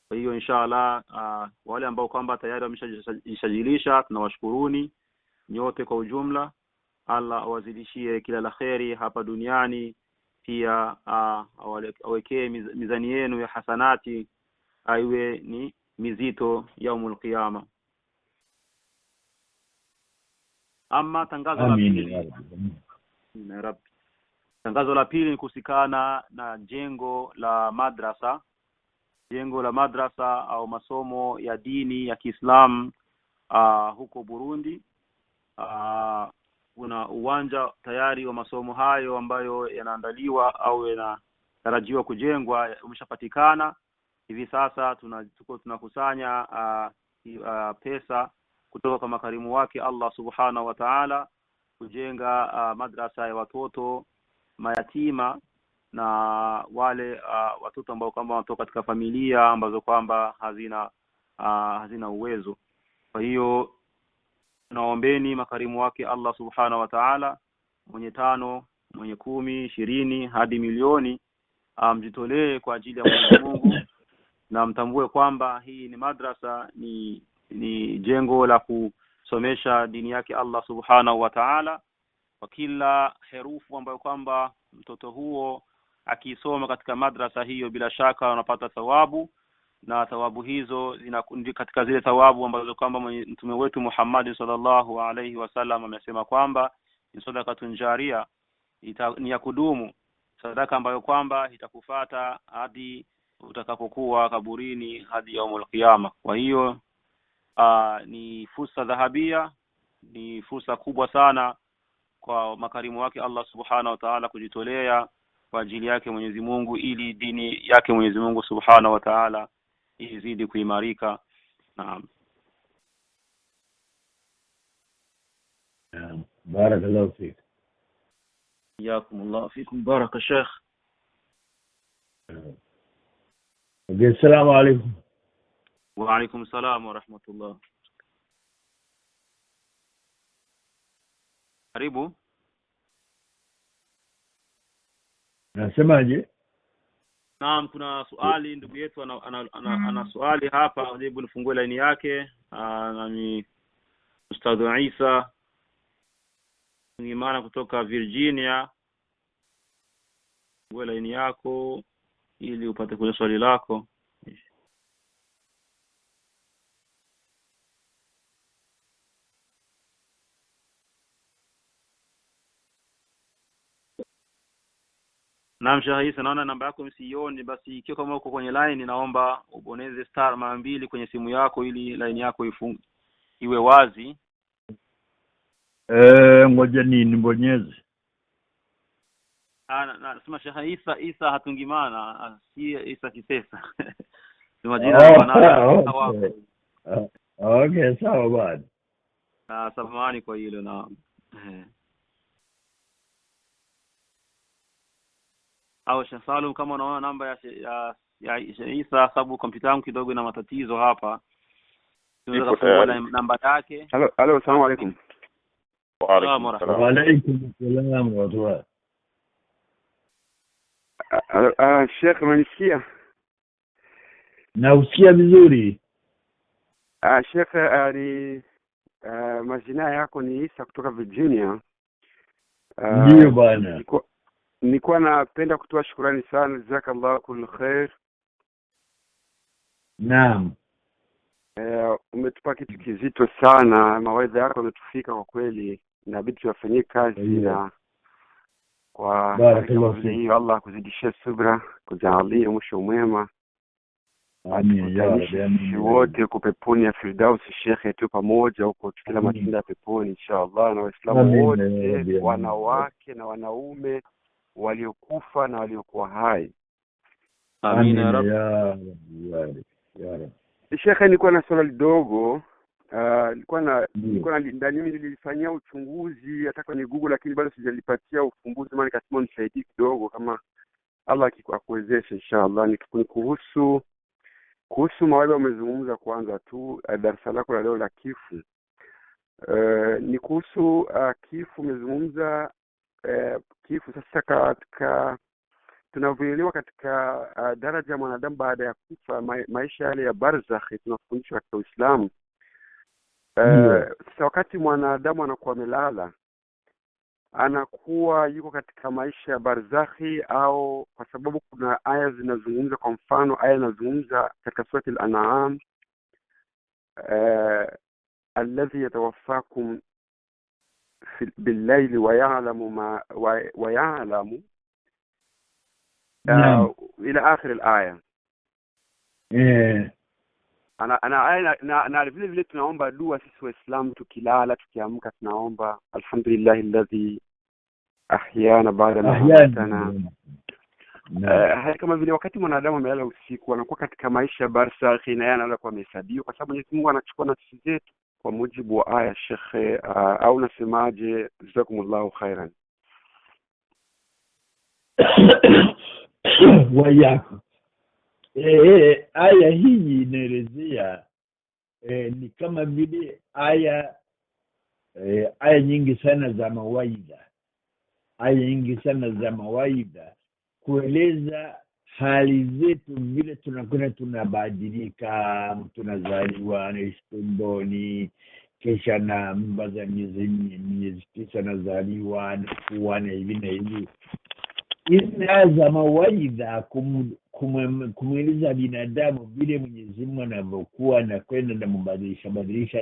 Kwa hiyo inshallah wale ambao kwamba tayari wameshajisajilisha, tunawashukuruni nyote kwa ujumla. Allah awazidishie kila la kheri hapa duniani, pia awekee mizani yenu ya hasanati aiwe ni mizito yaumul qiyama. Ama tangazo la pili, tangazo la pili ni kuhusikana na jengo la madrasa au masomo ya dini ya Kiislamu huko Burundi. Kuna uwanja tayari wa masomo hayo ambayo yanaandaliwa au yanatarajiwa kujengwa umeshapatikana. Hivi sasa tunakusanya pesa kutoka kwa makarimu wake Allah subhanahu wa ta'ala kujenga madrasa ya watoto mayatima na wale watoto ambao kwamba wanatoka katika familia ambazo kwamba hazina uwezo. Kwa hiyo naombeni makarimu wake Allah subhanahu wa ta'ala, mwenye 5, mwenye 10, 20 hadi milioni, mjitolee kwa ajili ya Mwenyezi Mungu, na mtambue kwamba hii ni madrasa, ni jengo la kusomesha dini yake Allah subhanahu wa ta'ala. Kwa kila herufu ambayo kwamba mtoto huo akisoma katika madrasa hiyo, bila shaka anapata thawabu, na thawabu hizo zinakundi katika zile thawabu ambazo kwamba Mtume wetu Muhammad sallallahu alaihi wasallam amesema kwamba ni sadaqatun jaria, ni ya kudumu, sadaka ambayo kwamba itakufuata hadi utakapokuwa kaburini hadi yaumul qiyama. Kwa hiyo ni fursa dhahabia, ni fursa kubwa sana kwa makarimu wake Allah subhanahu wa ta'ala kujitolea kwa ajili yake Mwenyezi Mungu, ili dini yake Mwenyezi Mungu subhanahu wa ta'ala izidi kuimarika. Naam. Barakallahu fik. Jazakumullahu fikum. Baraka Sheikh. Assalamu alaykum. Wa alaykum salam wa rahmatullah. Karibu. Nasemaje? Naam, kuna swali, ndugu yetu ana swali hapa, hebu nifungue line yake. Ni Ustadh Isa Ngimana kutoka Virginia. Fungue line yako ili upate kuuliza swali lako. Naam Sheikh Isa, naona namba yako msioni, basi ikiwa kama uko kwenye line naomba ubonyeze star mara 2 kwenye simu yako ili line yako iwe wazi. Ngoja nibonyeze. Nasema Sheikh Isa Hatungimana, si Isa Kisesa. Sema jina bwana. Okay, sawa bwana. Samahani kwa hilo. Na au Sheikh Salum, kama unaona namba ya Isa, sababu kompyuta yangu kidogo ina matatizo hapa, tunaweza kufungua namba yake. Halo, asalamu alaykum. Wa alaykum assalam wa rahmatullah. Sheikh, unanisikia? Nausikia vizuri. Sheikh, ni majina yako ni Isa kutoka Virginia. Ndio bwana. Nilikuwa napenda kutoa shukrani sana, jazakallahu kull khair. Naam. Umetupa kitu kizito sana, mawaidha yako yametufika kwa kweli, inabidi tuyafanyie kazi. Na kwa hiyo Allah kuzidishia subra, kujalia mwisho mwema. Amin ya rabbi. Wote kwa peponi ya Firdaus Sheikh tu pamoja huko, tukila matunda ya peponi inshallah, na Waislamu wote, wanawake na wanaume waliokufa na waliokuwa hai. Amin ya rabbi. Ya rabbi. Sheikh, nilikuwa na swali dogo. Nilikuwa nilifanyia uchunguzi hata kwenye Google, lakini bado sijalipatia ufumbuzi, maana nikasema nisaidie kidogo kama Allah akikuwezesha inshallah. Ni kuhusu mawaidha umezungumza kwanza tu, darasa lako la leo la kifu. Ni kuhusu kifu umezungumza. Kifu sasa katika tunavyoelewa katika daraja ya mwanadamu baada ya kufa, maisha yale ya barzakh tunafundishwa katika Uislamu. Sasa wakati mwanadamu anakuwa amelala, anakuwa yuko katika maisha ya barzakhi, au kwa sababu kuna aya zinazungumza, kwa mfano aya inazungumza katika surati al-An'am, alladhi yatawaffakum بالليل ويعلم إلى آخر الآية. أنا vile tunaomba dua sisi Waislamu tukilala, tukiamka tunaomba alhamdulillah alladhi ahyana ba'da ma amatana. Kama vile wakati mwanadamu amelala usiku, anakuwa katika maisha barzakhi, na yeye analala kwa hesabu, kwa sababu Mwenyezi Mungu anachukua nafsi zetu kwa mujibu wa aya shekhe, au nasemaje? Jazakumullahu khairan. Wayako. Aya hii inaelezea ni kama vile aya nyingi sana za mawaidha, kueleza hali zetu vile tunakwenda tunabadilika, tunazaliwa na tumboni, kisha na mimba za miezi 9 nazaliwa na kuwa na hivi na hivi. Hizi aya za mawaidha kumweleza binadamu vile Mwenyezi Mungu anavyokuwa na kwenda na mbadilisha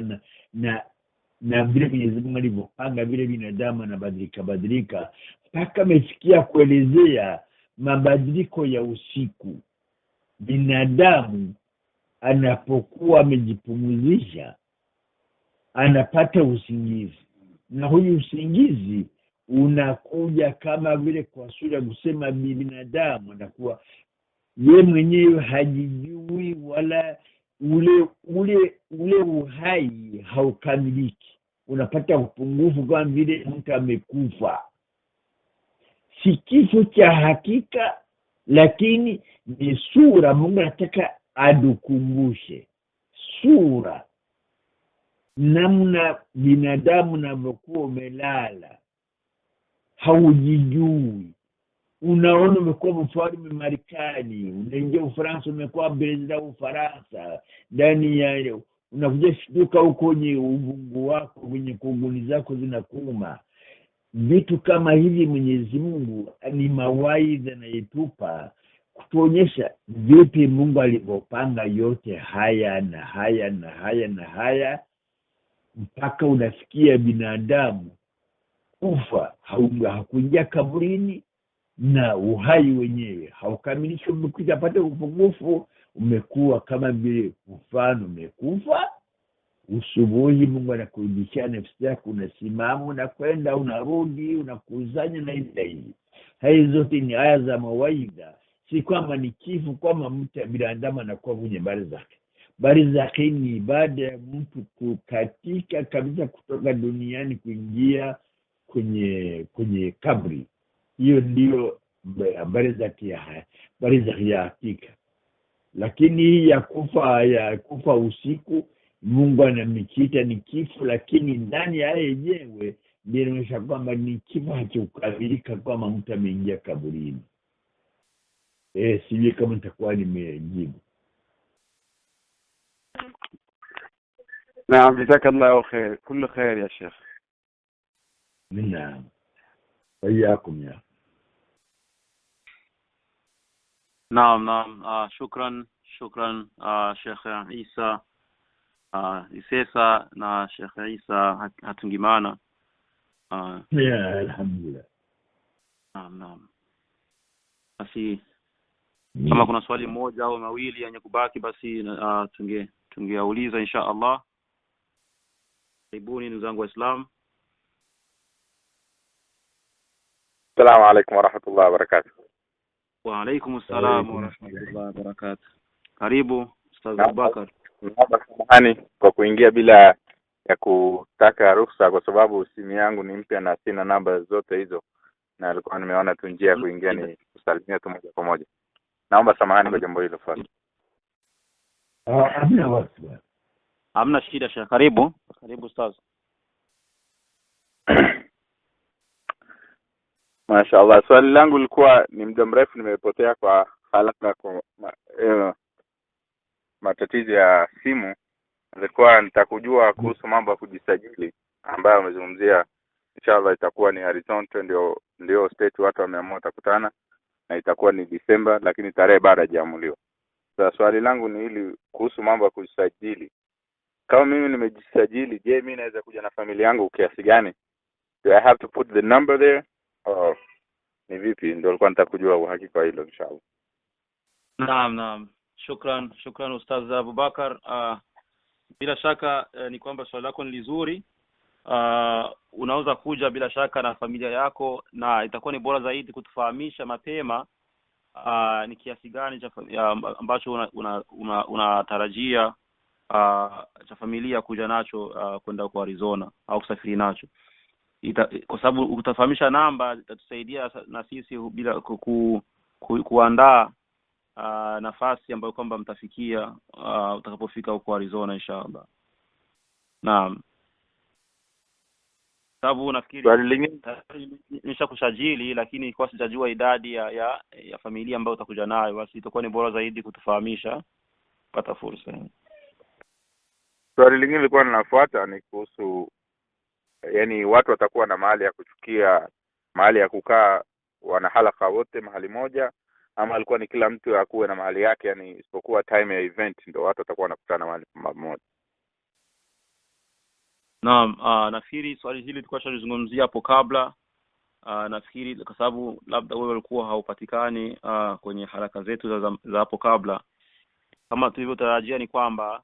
na vile Mwenyezi Mungu alivyopanga vile binadamu anabadilika mpaka amefikia kuelezea mabadiliko ya usiku. Binadamu anapokuwa amejipumzisha anapata usingizi, na huyu usingizi unakuja kama vile kwa sura kusema binadamu anakuwa ye mwenyewe hajijui, wala ule uhai haukamiliki. Unapata upungufu kama vile mtu amekufa. Si kifo cha hakika, lakini ni sura. Mungu anataka adukumbushe sura, namna binadamu navyokuwa umelala haujijui. Unaona umekuwa mfalme Marekani, unaingia Ufaransa umekuwa president wa Ufaransa, ndani ya unakuja shtuka huko kwenye uvungu wako, kwenye kunguni zako zinakuuma. Vitu kama hivi Mwenyezi Mungu ni mawaidha na yetupa kutuonyesha vipi Mungu alivyopanga yote haya na haya na haya na haya, mpaka unafikia binadamu kufa hakuingia kaburini, na uhai wenyewe haukamilishi. Umekuja pata upungufu, umekuwa kama vile mfano umekufa. Usubuhi Mungu anakurudishia nafsi yako, unasimama, unakwenda, unarudi, unakuzanya na hivi. Hizi zote ni aya za mawaidha. Si kwamba ni kifo, kwamba mtu binadamu anakuwa kwenye bari zake ni baada ya mtu kukatika kabisa kutoka duniani kuingia kwenye kabri. Hiyo ndio habari za hakika. Lakini hii ya kufa usiku, Mungu anamikita ni kifo, lakini ndani ya yenyewe ndio inaonyesha kwamba ni kifo hakikamilika, kwamba mtu ameingia kaburini. Sijui kama nitakuwa nimejibu. Naam, jazakallahu khair, kullu khair ya Sheikh. Naam. Wayakum ya. Naam. Shukran Sheikh Isa Isesa na Sheikh Isa Hatungimana. Ya, alhamdulillah. Naam. Basi kama kuna swali moja au mawili yenye kubaki, basi tungeuliza insha Allah. Karibuni ndugu zangu Waislamu. Assalamu alaykum wa rahmatullahi wa barakatuh. Wa alaykum assalam wa rahmatullahi wa barakatuh. Karibu Ustaz Abubakar. Naomba samahani kwa kuingia bila ya kutaka ruhusa, kwa sababu simu yangu ni mpya na sina namba zote hizo, na alikuwa nimeona tu njia ya kuingia ni kusalimia tu moja kwa moja. Naomba samahani kwa jambo hilo fadhili. Hamna shida Sheikh. Karibu Ustaz. Mashaallah, swali langu lilikuwa ni muda mrefu nimepotea kwa haraka kwa matatizo ya simu. Nilikuwa nitakujua kuhusu mambo ya kujisajili ambayo umezungumzia. Inshallah itakuwa ni Horizonte ndio state watu wameamua kukutana, na itakuwa ni Disemba, lakini tarehe bado haijamuliwa. Sasa swali langu ni hili kuhusu mambo ya kujisajili. Kama mimi nimejisajili, je, mimi naweza kuja na familia yangu kiasi gani? Do I have to put the number there? Ni vipi? Ndio nilikuwa nataka kujua uhakika wa hilo inshallah. Naam. Shukran Ustaz Abubakar. Bila shaka ni kwamba swali lako ni nzuri. Unaweza kuja bila shaka na familia yako, na itakuwa ni bora zaidi kutufahamisha mapema ni kiasi gani ambacho unatarajia cha familia kuja nacho kwenda kwa Arizona au kusafiri nacho. Kwa sababu utafahamisha namba itatusaidia na sisi bila kuandaa nafasi ambayo kwamba mtafikia utakapofika huko Arizona inshallah. Naam. Sababu nafikiri nimeshakusajili lakini kwa sijajua idadi ya familia ambayo utakuja nayo, basi itakuwa ni bora zaidi kutufahamisha pata fursa. Swali lingine lilikuwa linafuata ni kuhusu yani watu watakuwa na mahali ya kuchukia, mahali ya kukaa, wana halaka wote mahali moja, ama alikuwa ni kila mtu akuwe na mahali yake, yani isipokuwa time ya event ndio watu watakuwa wanakutana mahali pamoja? Naam, nafikiri swali hili tulikuwa tunalizungumzia hapo kabla. Nafikiri kwa sababu labda wewe ulikuwa haupatikani kwenye haraka zetu za hapo kabla. Kama tulivyotarajia ni kwamba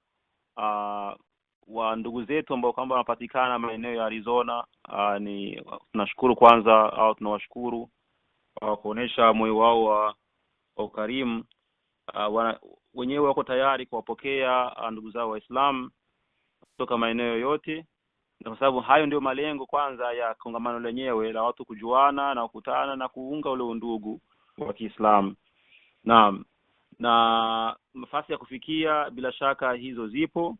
wa ndugu zetu ambao kwamba wanapatikana maeneo ya Arizona, ni tunashukuru kwanza au tunawashukuru kwa kuonesha moyo wao wa ukarimu. Wenyewe wako tayari kuwapokea ndugu zao Waislamu kutoka maeneo yote, kwa sababu hayo ndio malengo kwanza ya kongamano lenyewe la watu kujuana na kukutana na kuunga ule undugu wa Kiislamu. Naam. Na nafasi ya kufikia bila shaka hizo zipo,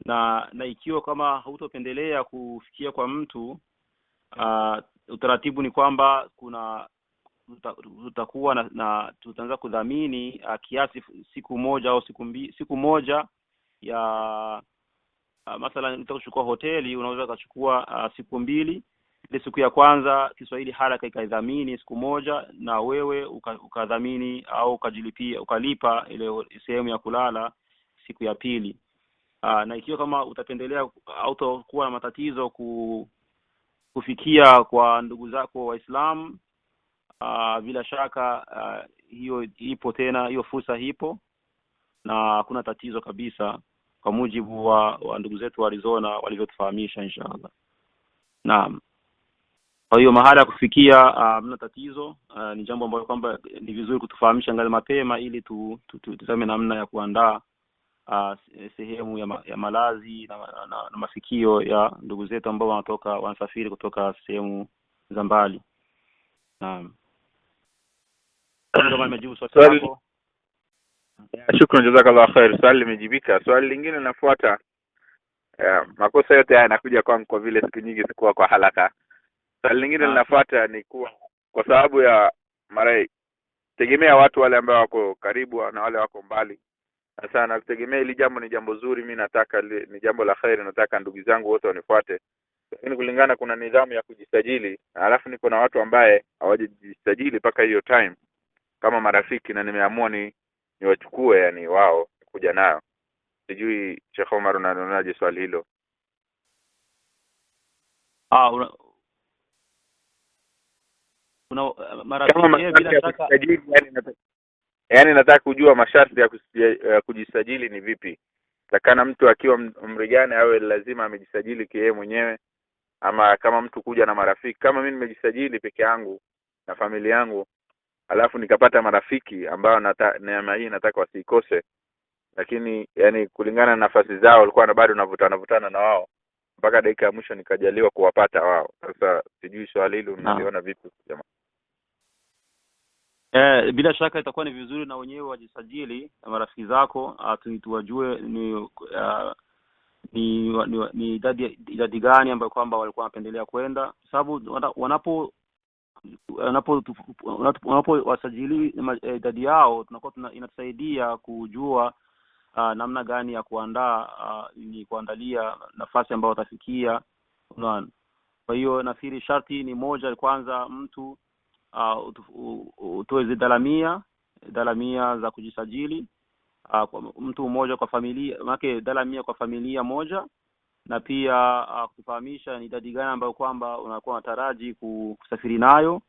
na ikiwa kama hautopendelea kufikia kwa mtu, utaratibu ni kwamba tutakuwa na tutaanza kudhamini kiasi siku moja au siku moja ya mathalan utachukua hoteli, unaweza kuchukua siku 2. Ile siku ya kwanza Kiswahili haraka ikaidhamini siku moja, na wewe ukadhamini au ukalipa ile sehemu ya kulala siku ya pili. Na ikiwa kama utapendelea au utakuwa na matatizo kufikia kwa ndugu zako Waislamu, bila shaka hiyo ipo tena, hiyo fursa ipo na hakuna tatizo kabisa, kwa mujibu wa ndugu zetu wa Arizona walivyotufahamisha inshallah. Naam. Kwa hiyo mahala ya kufikia hamna tatizo. Ni jambo ambalo kwamba ni vizuri kutufahamisha ngali mapema ili tutazame namna ya kuandaa sehemu ya malazi na mafikio ya ndugu zetu ambao wanasafiri kutoka sehemu za mbali. Naam. Kama nimejibu swali lako. Shukrani, jazakallahu khair. Swali limejibika. Swali lingine linafuata. Makosa yote haya yanakuja kwangu kwa vile siku nyingi sikuwa kwa halaka. Swali lingine linafuata ni kwa sababu ya mara tegemea watu wale ambao wako karibu na wale wako mbali. Sasa nategemea ili jambo ni jambo zuri, mimi nataka ni jambo la khair, nataka ndugu zangu wote wanifuate. Lakini kulingana kuna nidhamu ya kujisajili, alafu niko na watu ambaye hawajisajili paka hiyo time kama marafiki, na nimeamua niwachukue yani wao kuja nayo. Sijui Sheikh Omar unaonaje swali hilo? Kuna marafiki bila shaka yani nataka kujua masharti ya kujisajili ni vipi. Takana mtu akiwa umri gani awe lazima amejisajili yeye mwenyewe, ama kama mtu kuja na marafiki? Kama mimi nimejisajili peke yangu na familia yangu, alafu nikapata marafiki ambao neema hii nataka wasikose, lakini yani kulingana na nafasi zao walikuwa bado navutana na wao mpaka dakika ya mwisho nikajaliwa kuwapata wao. Sasa sijui swali hilo unaliona vipi jamaa? Bila shaka itakuwa ni vizuri na wenyewe wajisajili na marafiki zako, tuwajue ni idadi gani ambayo kwamba walikuwa wanapendelea kwenda, sababu wanapo wasajili idadi yao tunakuwa inatusaidia kujua namna gani ya kuandalia nafasi ambayo watafikia. Unaona, kwa hiyo nafikiri sharti ni moja, kwanza mtu utoe dalamia za kujisajili kwa mtu mmoja kwa familia, maana dalamia kwa familia moja, na pia kufahamisha ni idadi gani ambayo kwamba unakuwa unataraji kusafiri nayo,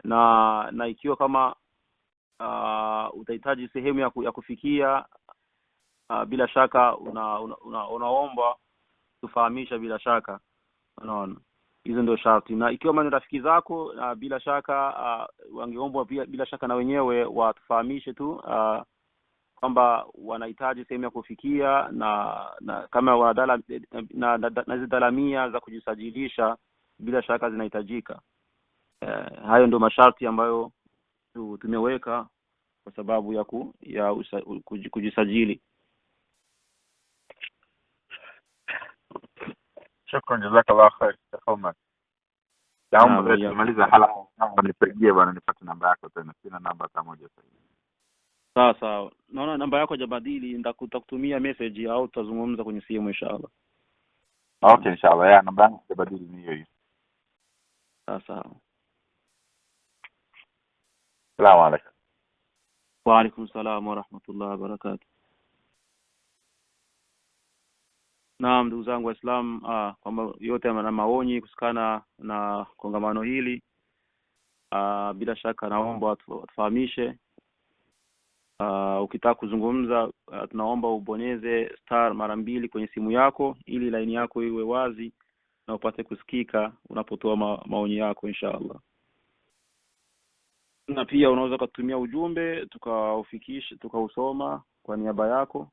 na ikiwa kama utahitaji sehemu ya kufikia, bila shaka unaomba tufahamisha bila shaka. Unaona, hizo ndio sharti. Na ikiwa mani rafiki zako, bila shaka wangeomba bila shaka na wenyewe watufahamishe tu kwamba wanahitaji sehemu ya kufikia na kama wadala na dalamia za kujisajilisha bila shaka zinahitajika. Hayo ndio masharti ambayo tumeweka kwa sababu ya kujisajili. Shukran, jazakallahu khair. Tafadhali. Naomba tumalize halafu naomba nipigie bwana nipate namba yako tena. Sina namba hata moja sasa. Sawa. Naona namba yako hajabadili, nitakutumia message au tutazungumza kwenye simu inshallah. Okay, inshallah. Namba yangu hajabadili ni hiyo hiyo. Sawa. Asalamu alaykum. Wa alaykum salaam wa rahmatullahi wa barakatuh. Naam, ndugu zangu Waislamu, kwamba yote yana maoni kusikana na kongamano hili. Bila shaka naomba tufahamishe. Ukitaka kuzungumza tunaomba ubonyeze star mara 2 kwenye simu yako ili line yako iwe wazi na upate kusikika unapotoa maoni yako inshallah. Na pia unaweza kutumia ujumbe tukaufikisha tukausoma kwa niaba yako.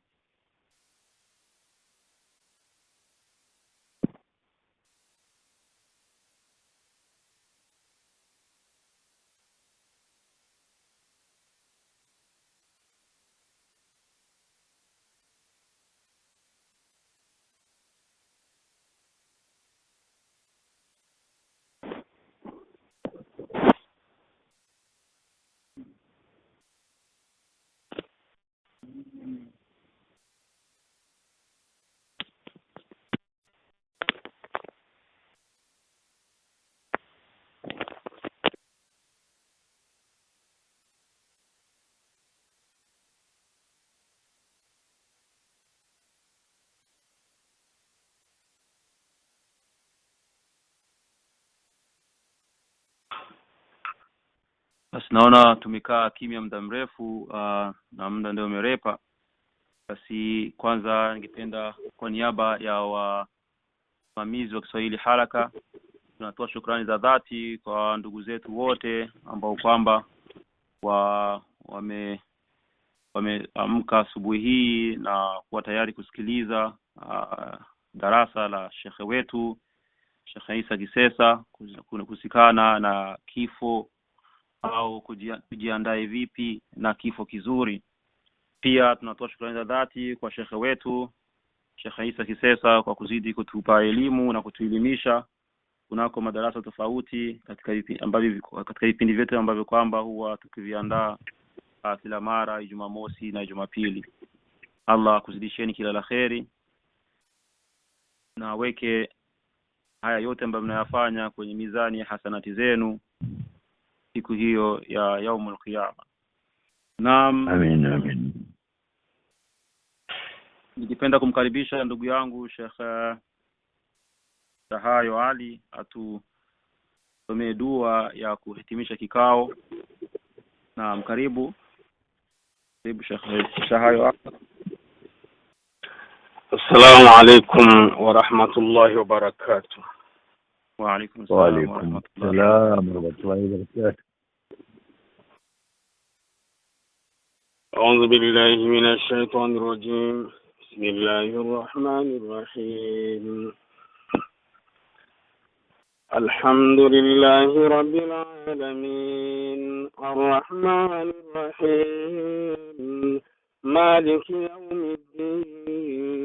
Basi naona tumekaa kimya muda mrefu na muda ndio umerepa. Basi kwanza ningependa kwa niaba ya wasimamizi wa Kiswahili Haraka tunatoa shukrani za dhati kwa ndugu zetu wote ambao kwamba wameamka asubuhi hii na kuwa tayari kusikiliza darasa la shekhe wetu Sheikh Isa Kisesa kuhusikana na kifo au kujiandae vipi na kifo kizuri. Pia tunatoa shukrani za dhati kwa shekhe wetu Sheikh Isa Kisesa kwa kuzidi kutupa elimu na kutuelimisha kunako madarasa tofauti katika vipindi vyetu ambavyo kwamba huwa tukiviandaa kila mara Jumamosi na Jumapili. Allah kuzidisheni kila la kheri na weke haya yote ambayo mnayafanya kwenye mizani ya hasanati zenu siku hiyo ya yaumul qiyama. Naam, amin. Ningependa kumkaribisha ndugu yangu Sheikh Shahayo Ali atusomee dua ya kuhitimisha kikao. Naam, karibu Sheikh Shahayo. Assalamu alaykum wa rahmatullahi wa barakatuh. Wa alaykum salaam wa rahmatullahi wa barakatuh. أعوذ بالله من الشيطان الرجيم. بسم الله الرحمن الرحيم. الحمد لله رب العالمين الرحمن الرحيم مالك يوم الدين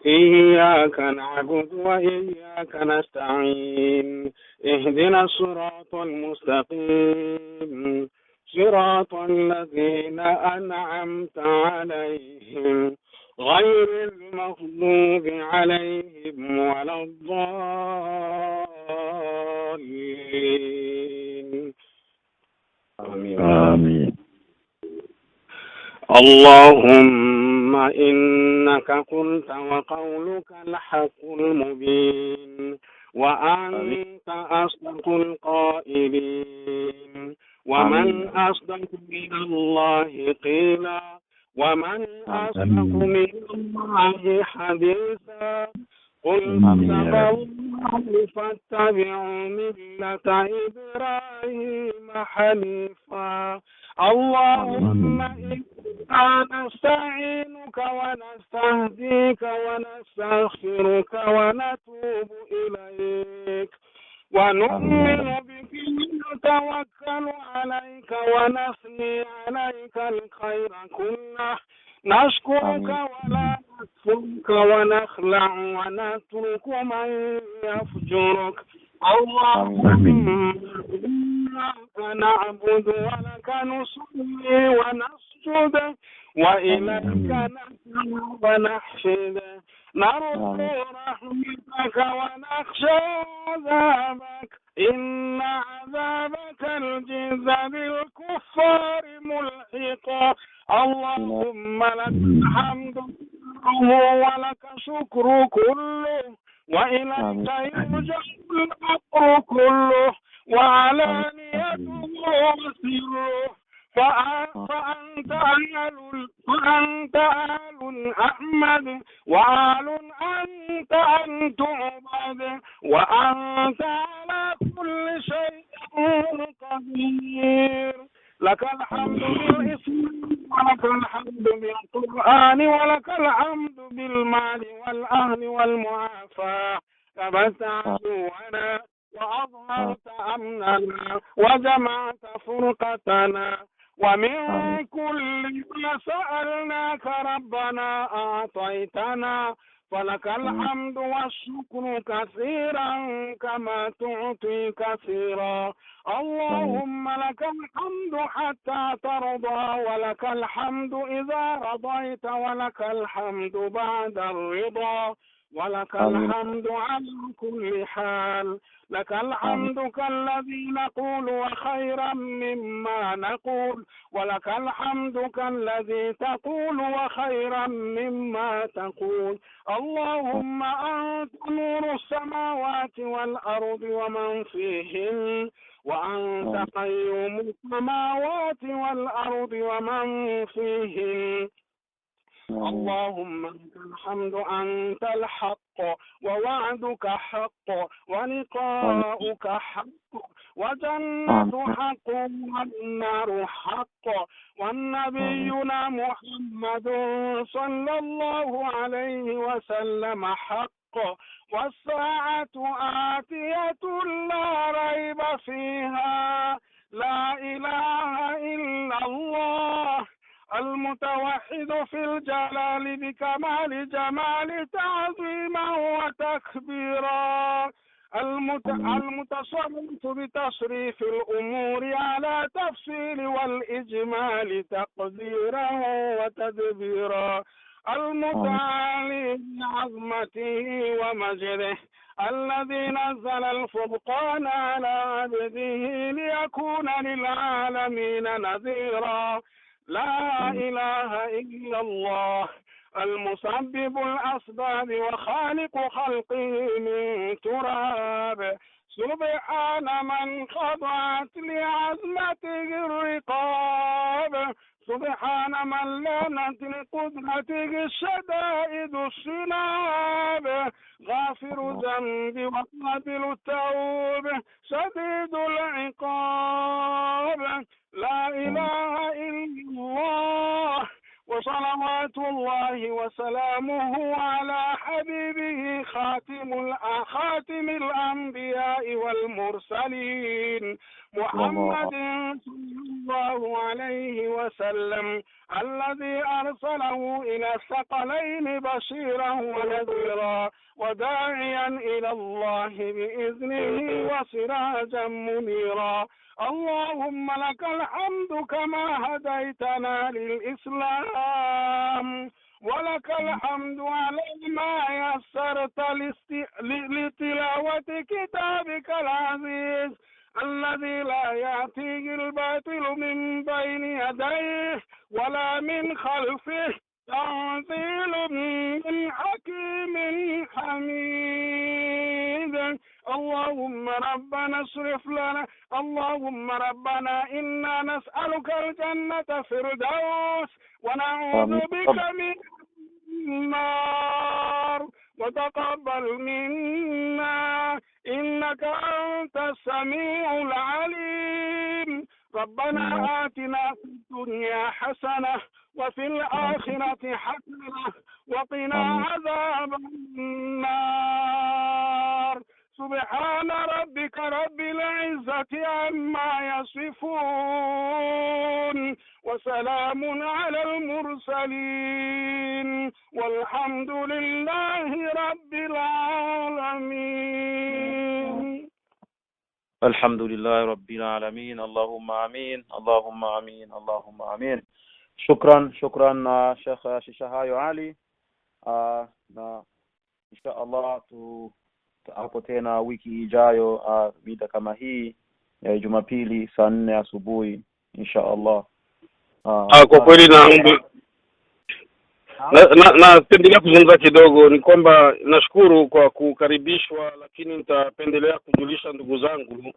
إياك نعبد وإياك نستعين اهدنا الصراط المستقيم صراط الذين أنعمت عليهم غير المغضوب عليهم ولا الضالين. آمين. اللهم إنك قلت وقولك الحق المبين وأنت أصدق القائلين ومن أصدق من الله قيلا ومن أصدق من الله حديثا قل فاتبعوا فاتبعوا ملة إبراهيم حنيفا اللهم إنا نستعينك ونستهديك ونستغفرك ونتوب إليك ونؤمن بك ونتوكل عليك ونثني عليك الخير كله نشكرك ولا نكفرك ونخلع ونترك من يفجرك اللهم إياك نعبد ولك نصلي ونسجد وإليك نسعى ونحفد نرجو رحمتك ونخشى عذابك إن عذابك الجز بالكفار ملحق اللهم لك الحمد ولك شكر كله وإليك يرجع الأمر كله وعلانيته وسره فأنت آل أحمد وآل أنت أن تعبد وأنت على كل شيء قدير لك الحمد بالإسلام ولك الحمد بالقرآن ولك الحمد بالمال والأهل والمعافاة كبت عدونا وأظهرت أمننا وجمعت فرقتنا ومن كل ما سألناك ربنا أعطيتنا فلك الحمد والشكر كثيرا كما تعطي كثيرا اللهم لك الحمد حتى ترضى ولك الحمد إذا رضيت ولك الحمد بعد الرضا ولك الحمد على كل حال لك الحمد كالذي نقول وخيرا مما نقول ولك الحمد كالذي تقول وخيرا مما تقول اللهم أنت نور السماوات والأرض ومن فيهن وأنت قيوم السماوات والأرض ومن فيهن اللهم لك الحمد أنت الحق ووعدك حق ولقاؤك حق وجنة حق والنار حق ونبينا محمد صلى الله عليه وسلم حق والساعة آتية لا ريب فيها لا إله إلا الله المتوحد في الجلال بكمال جمال تعظيما وتكبيرا المتصرف بتصريف الأمور على تفصيل والإجمال تقديرا وتدبيرا المتعالي بعظمته ومجده الذي نزل الفرقان على عبده ليكون للعالمين نذيرا لا إله إلا الله المسبب الأسباب وخالق خلقه من تراب سبحان من خضعت لعظمته الرقاب سبحان من لانت لقدرته الشدائد الصناب غافر الذنب وقابل التوب شديد العقاب لا إله إلا الله وصلوات الله وسلامه على حبيبه خاتم الأنبياء والمرسلين محمد صلى الله عليه وسلم الذي أرسله إلى الثقلين بشيرا ونذيرا وداعيا إلى الله بإذنه وسراجا منيرا اللهم لك الحمد كما هديتنا للإسلام ولك الحمد على ما يسرت لتلاوة كتابك العزيز الذي لا يأتيه الباطل من بين يديه ولا من خلفه تنزيل من حكيم حميد اللهم ربنا اصرف لنا اللهم ربنا إنا نسألك الجنة فردوس ونعوذ بك من النار وتقبل منا إنك أنت السميع العليم ربنا آتنا في الدنيا حسنة وفي الآخرة حسنة وقنا عذاب النار. سبحان ربك رب العزة عما يصفون وسلام على المرسلين والحمد لله رب العالمين. الحمد لله رب العالمين. اللهم آمين اللهم آمين اللهم آمين. شكرا Sheikh Shishahayo Ali. Na insha Allah hapo tena wiki ijayo mida kama hii ya Jumapili saa 4 asubuhi insha Allah. Kwa kweli napendelea kuzungumza kidogo. Ni kwamba nashukuru kwa kukaribishwa, lakini nitapendelea kujulisha ndugu zangu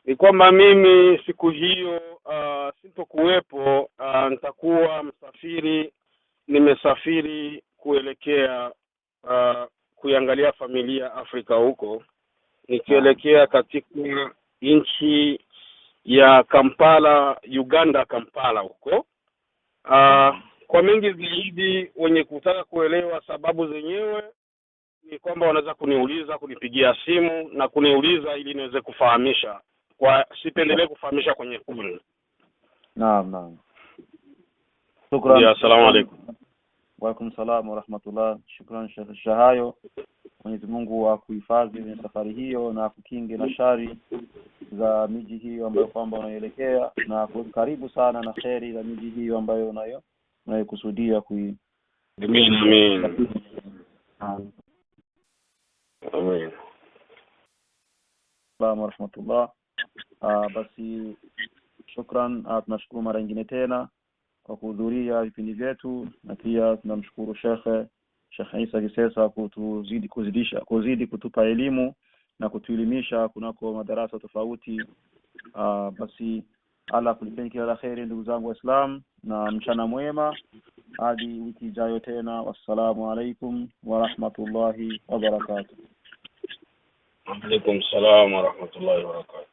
ni kwamba mimi siku hiyo sitokuwepo. Nitakuwa nimesafiri kuelekea kuangalia familia Afrika huko, nikielekea katika nchi ya Kampala, Uganda, Kampala huko. Kwa mengi zaidi wenye kutaka kuelewa sababu zenyewe ni kwamba wanaweza kunipigia simu na kuniuliza ili niweze kufahamisha. Sipendelee kufahamisha kwenye kundi. Naam. Shukran. Asalamu alaykum. Wa alaykum salaam wa rahmatullah. Shukran Sheikh Shahayo. Mwenyezi Mungu akuhifadhi kwenye safari hiyo na kukinge na shari za miji hiyo ambayo kwamba unaelekea, na karibu sana na kheri za miji hiyo ambayo unayokusudia Amin. Assalamu wa rahmatullah. Basi shukran. Tunashukuru mara nyingine tena kwa kuhudhuria vipindi vyetu, na pia tunamshukuru Sheikh Isa Kisesa kuzidi kutupa elimu na kutuelimisha kunako madarasa tofauti. Basi Allah kulipeni kila la kheri ndugu zangu Waislamu, na mchana mwema hadi wiki ijayo tena. Wassalamu alaikum wa rahmatullahi wa barakatuh. Wa alaikum salaam wa rahmatullahi wa barakatuh.